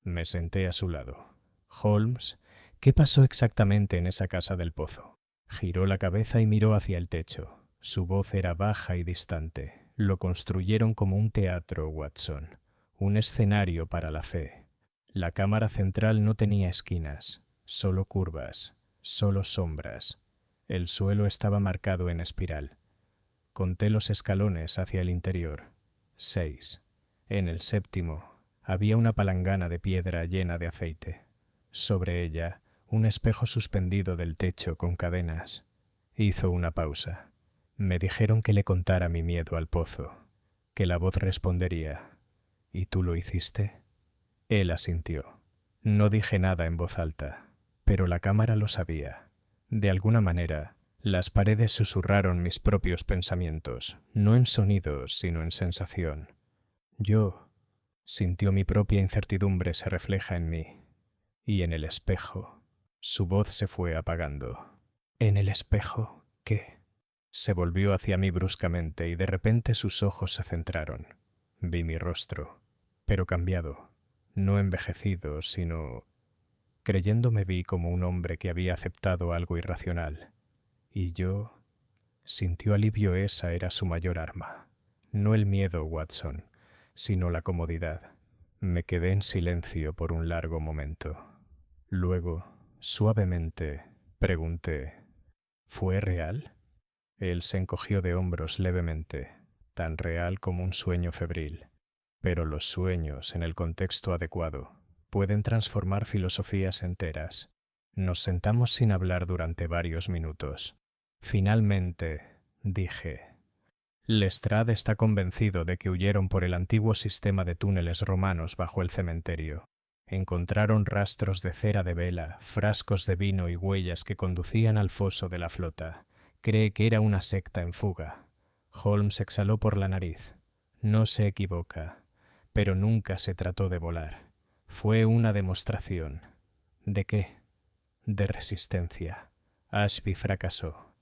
Me senté a su lado. Holmes, ¿qué pasó exactamente en esa casa del pozo? Giró la cabeza y miró hacia el techo. Su voz era baja y distante. Lo construyeron como un teatro, Watson, un escenario para la fe. La cámara central no tenía esquinas, solo curvas, solo sombras. El suelo estaba marcado en espiral. Conté los escalones hacia el interior. 6. En el séptimo había una palangana de piedra llena de aceite. Sobre ella, un espejo suspendido del techo con cadenas. Hizo una pausa. Me dijeron que le contara mi miedo al pozo, que la voz respondería: ¿y tú lo hiciste? Él asintió. No dije nada en voz alta, pero la cámara lo sabía. De alguna manera, las paredes susurraron mis propios pensamientos, no en sonidos, sino en sensación. Yo sintió mi propia incertidumbre se refleja en mí, y en el espejo. Su voz se fue apagando. ¿En el espejo qué? Se volvió hacia mí bruscamente y de repente sus ojos se centraron. Vi mi rostro, pero cambiado, no envejecido, sino... Creyendo me vi como un hombre que había aceptado algo irracional. Y yo... Sintió alivio, esa era su mayor arma. No el miedo, Watson, sino la comodidad. Me quedé en silencio por un largo momento. Luego, suavemente, pregunté: ¿fue real? Él se encogió de hombros levemente, tan real como un sueño febril. Pero los sueños, en el contexto adecuado, pueden transformar filosofías enteras. Nos sentamos sin hablar durante varios minutos. Finalmente, dije: Lestrade está convencido de que huyeron por el antiguo sistema de túneles romanos bajo el cementerio. Encontraron rastros de cera de vela, frascos de vino y huellas que conducían al foso de la flota. Cree que era una secta en fuga. Holmes exhaló por la nariz. No se equivoca, pero nunca se trató de volar. Fue una demostración. ¿De qué? De resistencia. Ashby fracasó.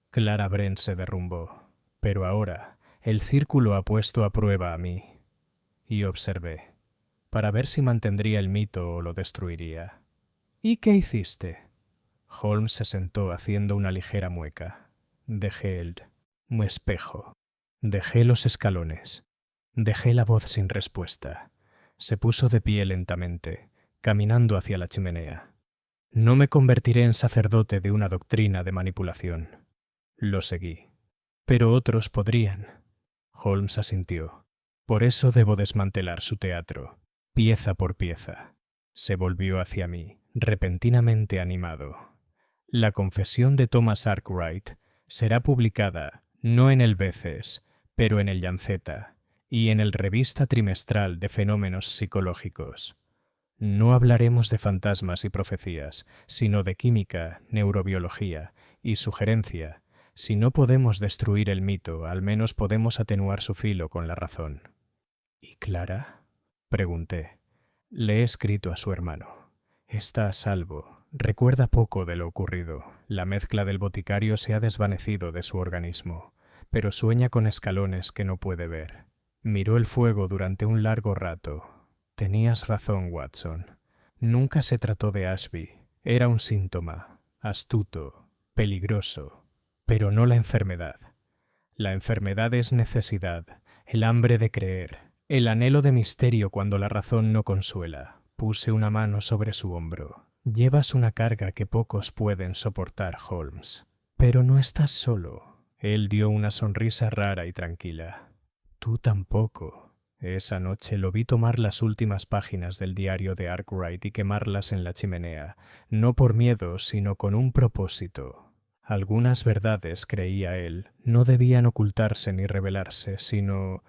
Clara Brent se derrumbó. Pero ahora el círculo ha puesto a prueba a mí. Y observé, para ver si mantendría el mito o lo destruiría. ¿Y qué hiciste? Holmes se sentó haciendo una ligera mueca. Dejé el espejo. Dejé los escalones. Dejé la voz sin respuesta. Se puso de pie lentamente, caminando hacia la chimenea. No me convertiré en sacerdote de una doctrina de manipulación. Lo seguí. Pero otros podrían. Holmes asintió. Por eso debo desmantelar su teatro, pieza por pieza. Se volvió hacia mí, repentinamente animado. La confesión de Thomas Arkwright será publicada, no en el Veces, pero en el Lanceta, y en el Revista Trimestral de Fenómenos Psicológicos. No hablaremos de fantasmas y profecías, sino de química, neurobiología y sugerencia. Si no podemos destruir el mito, al menos podemos atenuar su filo con la razón. ¿Y Clara? Pregunté. Le he escrito a su hermano. Está a salvo. Recuerda poco de lo ocurrido. La mezcla del boticario se ha desvanecido de su organismo, pero sueña con escalones que no puede ver. Miró el fuego durante un largo rato. Tenías razón, Watson. Nunca se trató de Ashby. Era un síntoma, astuto, peligroso, pero no la enfermedad. La enfermedad es necesidad, el hambre de creer, el anhelo de misterio cuando la razón no consuela. Puse una mano sobre su hombro. Llevas una carga que pocos pueden soportar, Holmes. Pero no estás solo. Él dio una sonrisa rara y tranquila. Tú tampoco. Esa noche lo vi tomar las últimas páginas del diario de Arkwright y quemarlas en la chimenea, no por miedo, sino con un propósito. Algunas verdades, creía él, no debían ocultarse ni revelarse, sino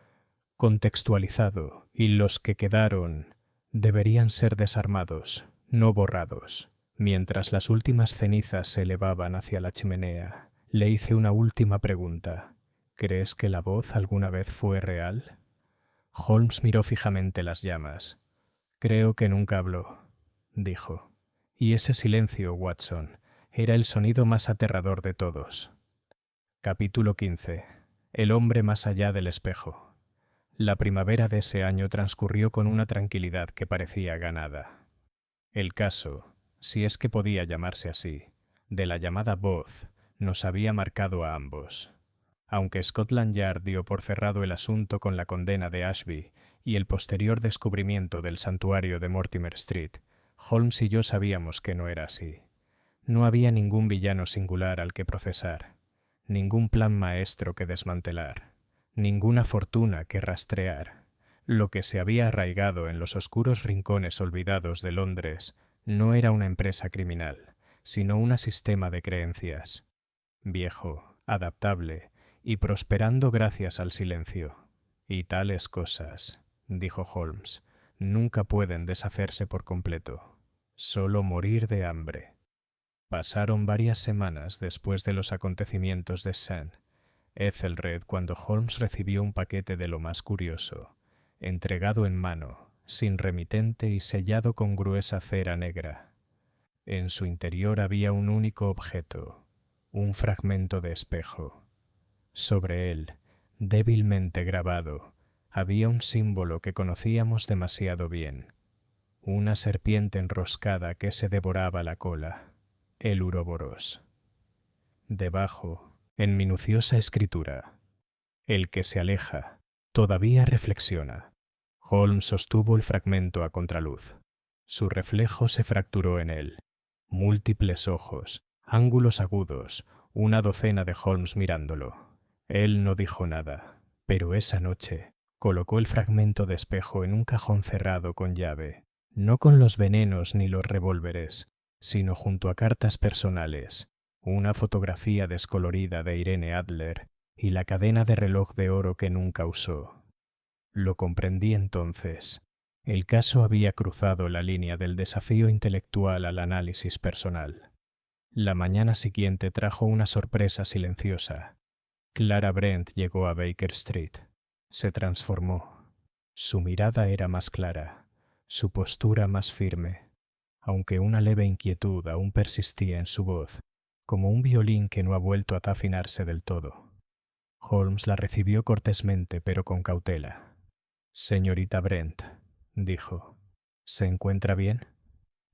contextualizado, y los que quedaron deberían ser desarmados, no borrados. Mientras las últimas cenizas se elevaban hacia la chimenea, le hice una última pregunta. ¿Crees que la voz alguna vez fue real? Holmes miró fijamente las llamas. Creo que nunca habló, dijo. Y ese silencio, Watson, era el sonido más aterrador de todos. Capítulo 15. El hombre más allá del espejo. La primavera de ese año transcurrió con una tranquilidad que parecía ganada. El caso, si es que podía llamarse así, de la llamada voz, nos había marcado a ambos. Aunque Scotland Yard dio por cerrado el asunto con la condena de Ashby y el posterior descubrimiento del santuario de Mortimer Street, Holmes y yo sabíamos que no era así. No había ningún villano singular al que procesar, ningún plan maestro que desmantelar, ninguna fortuna que rastrear. Lo que se había arraigado en los oscuros rincones olvidados de Londres no era una empresa criminal, sino un sistema de creencias. Viejo, adaptable, y prosperando gracias al silencio. Y tales cosas, dijo Holmes, nunca pueden deshacerse por completo. Solo morir de hambre. Pasaron varias semanas después de los acontecimientos de St. Ethelred cuando Holmes recibió un paquete de lo más curioso, entregado en mano, sin remitente y sellado con gruesa cera negra. En su interior había un único objeto, un fragmento de espejo. Sobre él, débilmente grabado, había un símbolo que conocíamos demasiado bien. Una serpiente enroscada que se devoraba la cola, el uroboros. Debajo, en minuciosa escritura, el que se aleja, todavía reflexiona. Holmes sostuvo el fragmento a contraluz. Su reflejo se fracturó en él. Múltiples ojos, ángulos agudos, una docena de Holmes mirándolo. Él no dijo nada, pero esa noche colocó el fragmento de espejo en un cajón cerrado con llave, no con los venenos ni los revólveres, sino junto a cartas personales, una fotografía descolorida de Irene Adler y la cadena de reloj de oro que nunca usó. Lo comprendí entonces. El caso había cruzado la línea del desafío intelectual al análisis personal. La mañana siguiente trajo una sorpresa silenciosa. Clara Brent llegó a Baker Street. Se transformó. Su mirada era más clara, su postura más firme, aunque una leve inquietud aún persistía en su voz, como un violín que no ha vuelto a afinarse del todo. Holmes la recibió cortésmente, pero con cautela. «Señorita Brent», dijo, «¿se encuentra bien?»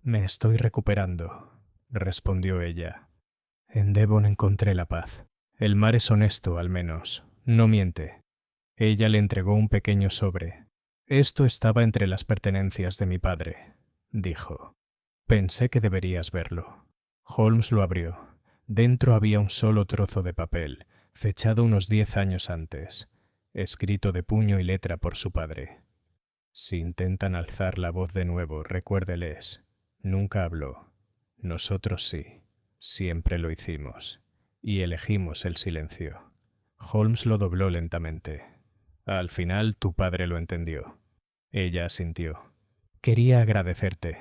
«Me estoy recuperando», respondió ella. «En Devon encontré la paz. El mar es honesto, al menos. No miente». Ella le entregó un pequeño sobre. «Esto estaba entre las pertenencias de mi padre», dijo. «Pensé que deberías verlo». Holmes lo abrió. Dentro había un solo trozo de papel, fechado unos 10 años antes, escrito de puño y letra por su padre. «Si intentan alzar la voz de nuevo, recuérdeles. Nunca habló. Nosotros sí. Siempre lo hicimos. Y elegimos el silencio». Holmes lo dobló lentamente. Al final tu padre lo entendió. Ella asintió. Quería agradecerte,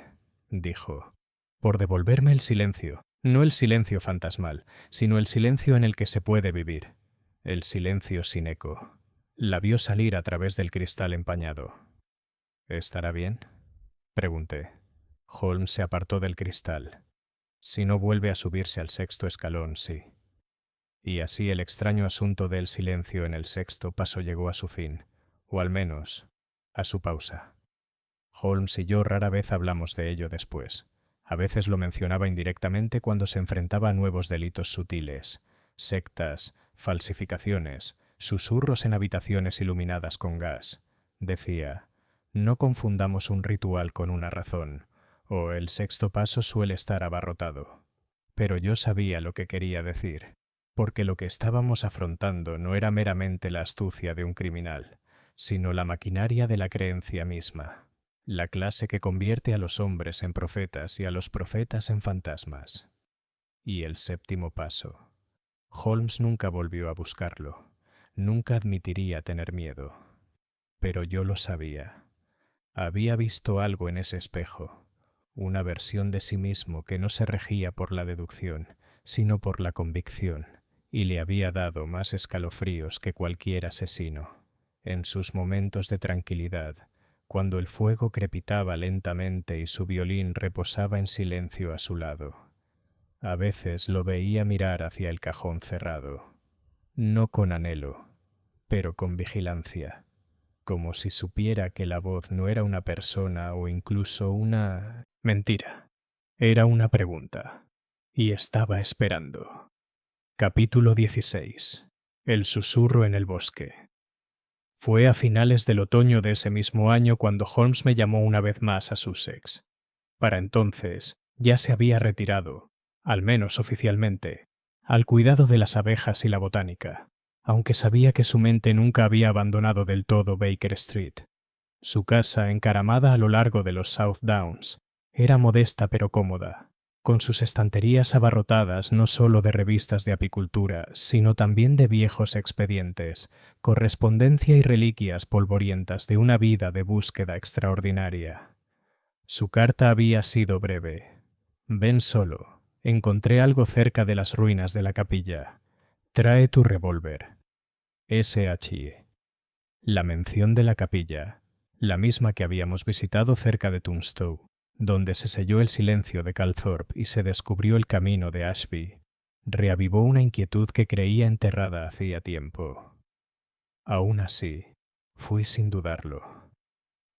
dijo, por devolverme el silencio, no el silencio fantasmal, sino el silencio en el que se puede vivir, el silencio sin eco. La vio salir a través del cristal empañado. ¿Estará bien?, pregunté. Holmes se apartó del cristal. Si no vuelve a subirse al sexto escalón, sí. Y así el extraño asunto del silencio en el sexto paso llegó a su fin, o al menos, a su pausa. Holmes y yo rara vez hablamos de ello después. A veces lo mencionaba indirectamente cuando se enfrentaba a nuevos delitos sutiles, sectas, falsificaciones, susurros en habitaciones iluminadas con gas. Decía, no confundamos un ritual con una razón, o el sexto paso suele estar abarrotado. Pero yo sabía lo que quería decir, porque lo que estábamos afrontando no era meramente la astucia de un criminal, sino la maquinaria de la creencia misma. La clase que convierte a los hombres en profetas y a los profetas en fantasmas. Y el séptimo paso. Holmes nunca volvió a buscarlo. Nunca admitiría tener miedo. Pero yo lo sabía. Había visto algo en ese espejo. Una versión de sí mismo que no se regía por la deducción, sino por la convicción, y le había dado más escalofríos que cualquier asesino. En sus momentos de tranquilidad, cuando el fuego crepitaba lentamente y su violín reposaba en silencio a su lado. A veces lo veía mirar hacia el cajón cerrado, no con anhelo, pero con vigilancia, como si supiera que la voz no era una persona o incluso una... Mentira, era una pregunta, y estaba esperando. Capítulo 16. El susurro en el bosque. Fue a finales del otoño de ese mismo año cuando Holmes me llamó una vez más a Sussex. Para entonces ya se había retirado, al menos oficialmente, al cuidado de las abejas y la botánica, aunque sabía que su mente nunca había abandonado del todo Baker Street. Su casa, encaramada a lo largo de los South Downs, era modesta pero cómoda, con sus estanterías abarrotadas no solo de revistas de apicultura, sino también de viejos expedientes, correspondencia y reliquias polvorientas de una vida de búsqueda extraordinaria. Su carta había sido breve. Ven solo. Encontré algo cerca de las ruinas de la capilla. Trae tu revólver. S.H.I. La mención de la capilla, la misma que habíamos visitado cerca de Tunstall, donde se selló el silencio de Calthorpe y se descubrió el camino de Ashby, reavivó una inquietud que creía enterrada hacía tiempo. Aún así, fui sin dudarlo.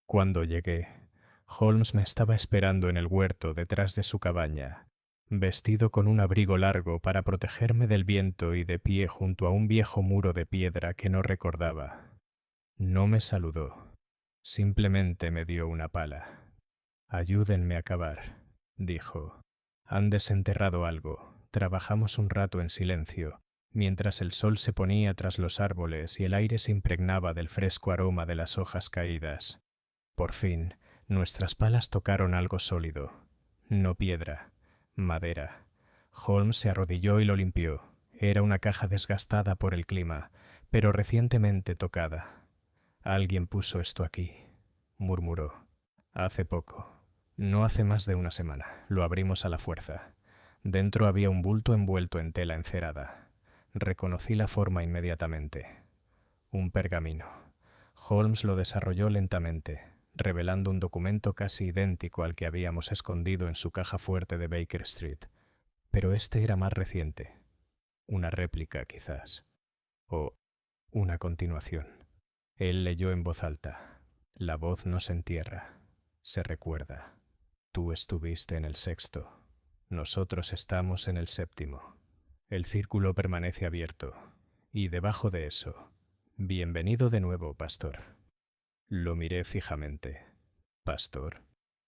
Cuando llegué, Holmes me estaba esperando en el huerto detrás de su cabaña, vestido con un abrigo largo para protegerme del viento y de pie junto a un viejo muro de piedra que no recordaba. No me saludó, simplemente me dio una pala. Ayúdenme a cavar, dijo. Han desenterrado algo. Trabajamos un rato en silencio, mientras el sol se ponía tras los árboles y el aire se impregnaba del fresco aroma de las hojas caídas. Por fin, nuestras palas tocaron algo sólido. No piedra, madera. Holmes se arrodilló y lo limpió. Era una caja desgastada por el clima, pero recientemente tocada. Alguien puso esto aquí, murmuró. Hace poco. No hace más de una semana. Lo abrimos a la fuerza. Dentro había un bulto envuelto en tela encerada. Reconocí la forma inmediatamente. Un pergamino. Holmes lo desarrolló lentamente, revelando un documento casi idéntico al que habíamos escondido en su caja fuerte de Baker Street. Pero este era más reciente. Una réplica, quizás. O una continuación. Él leyó en voz alta. La voz no se entierra, se recuerda. Tú estuviste en el sexto. Nosotros estamos en el séptimo. El círculo permanece abierto. Y debajo de eso, bienvenido de nuevo, pastor. Lo miré fijamente. ¿Pastor?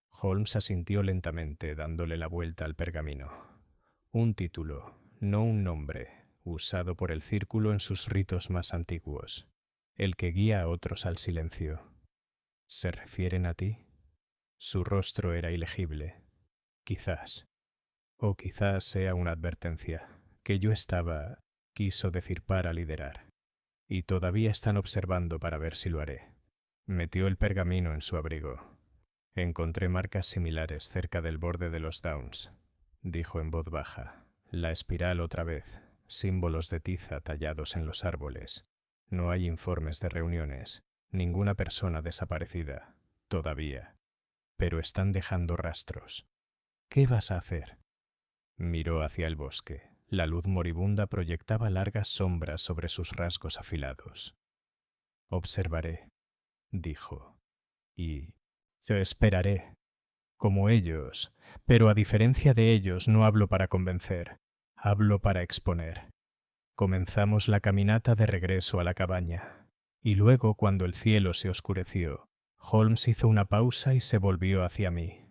Holmes asintió lentamente, dándole la vuelta al pergamino. Un título, no un nombre, usado por el círculo en sus ritos más antiguos. El que guía a otros al silencio. ¿Se refieren a ti? Su rostro era ilegible. Quizás. O quizás sea una advertencia. Que yo estaba, quiso decir, para liderar. y todavía están observando para ver si lo haré. Metió el pergamino en su abrigo. Encontré marcas similares cerca del borde de los Downs, dijo en voz baja. La espiral otra vez, símbolos de tiza tallados en los árboles. No hay informes de reuniones, ninguna persona desaparecida, todavía. Pero están dejando rastros. ¿Qué vas a hacer? Miró hacia el bosque. La luz moribunda proyectaba largas sombras sobre sus rasgos afilados. Observaré, dijo, y yo esperaré, como ellos, pero a diferencia de ellos no hablo para convencer, hablo para exponer. Comenzamos la caminata de regreso a la cabaña, y luego, cuando el cielo se oscureció, Holmes hizo una pausa y se volvió hacia mí.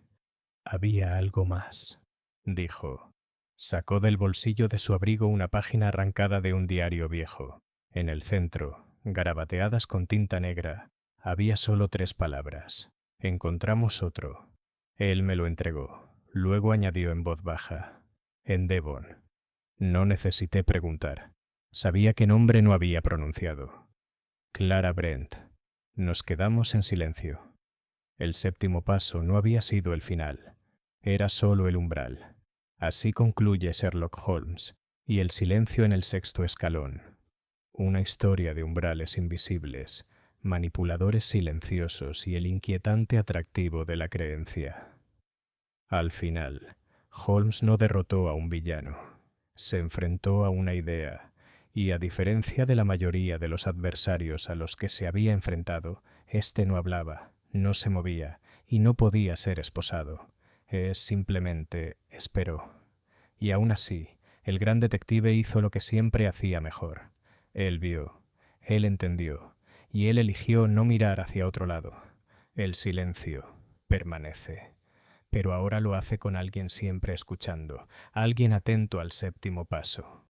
Había algo más, dijo. Sacó del bolsillo de su abrigo una página arrancada de un diario viejo. En el centro, garabateadas con tinta negra, había solo 3 palabras. Encontramos otro. Él me lo entregó. Luego añadió en voz baja. En Devon. No necesité preguntar. Sabía qué nombre no había pronunciado. Clara Brent. Nos quedamos en silencio. El 7º paso no había sido el final. Era solo el umbral. Así concluye Sherlock Holmes, y el silencio en el 6º escalón. Una historia de umbrales invisibles, manipuladores silenciosos y el inquietante atractivo de la creencia. Al final, Holmes no derrotó a un villano. Se enfrentó a una idea, y a diferencia de la mayoría de los adversarios a los que se había enfrentado, éste no hablaba, no se movía y no podía ser esposado. Simplemente esperó. Y aún así, el gran detective hizo lo que siempre hacía mejor. Él vio, él entendió, y él eligió no mirar hacia otro lado. El silencio permanece. Pero ahora lo hace con alguien siempre escuchando, alguien atento al 7º paso.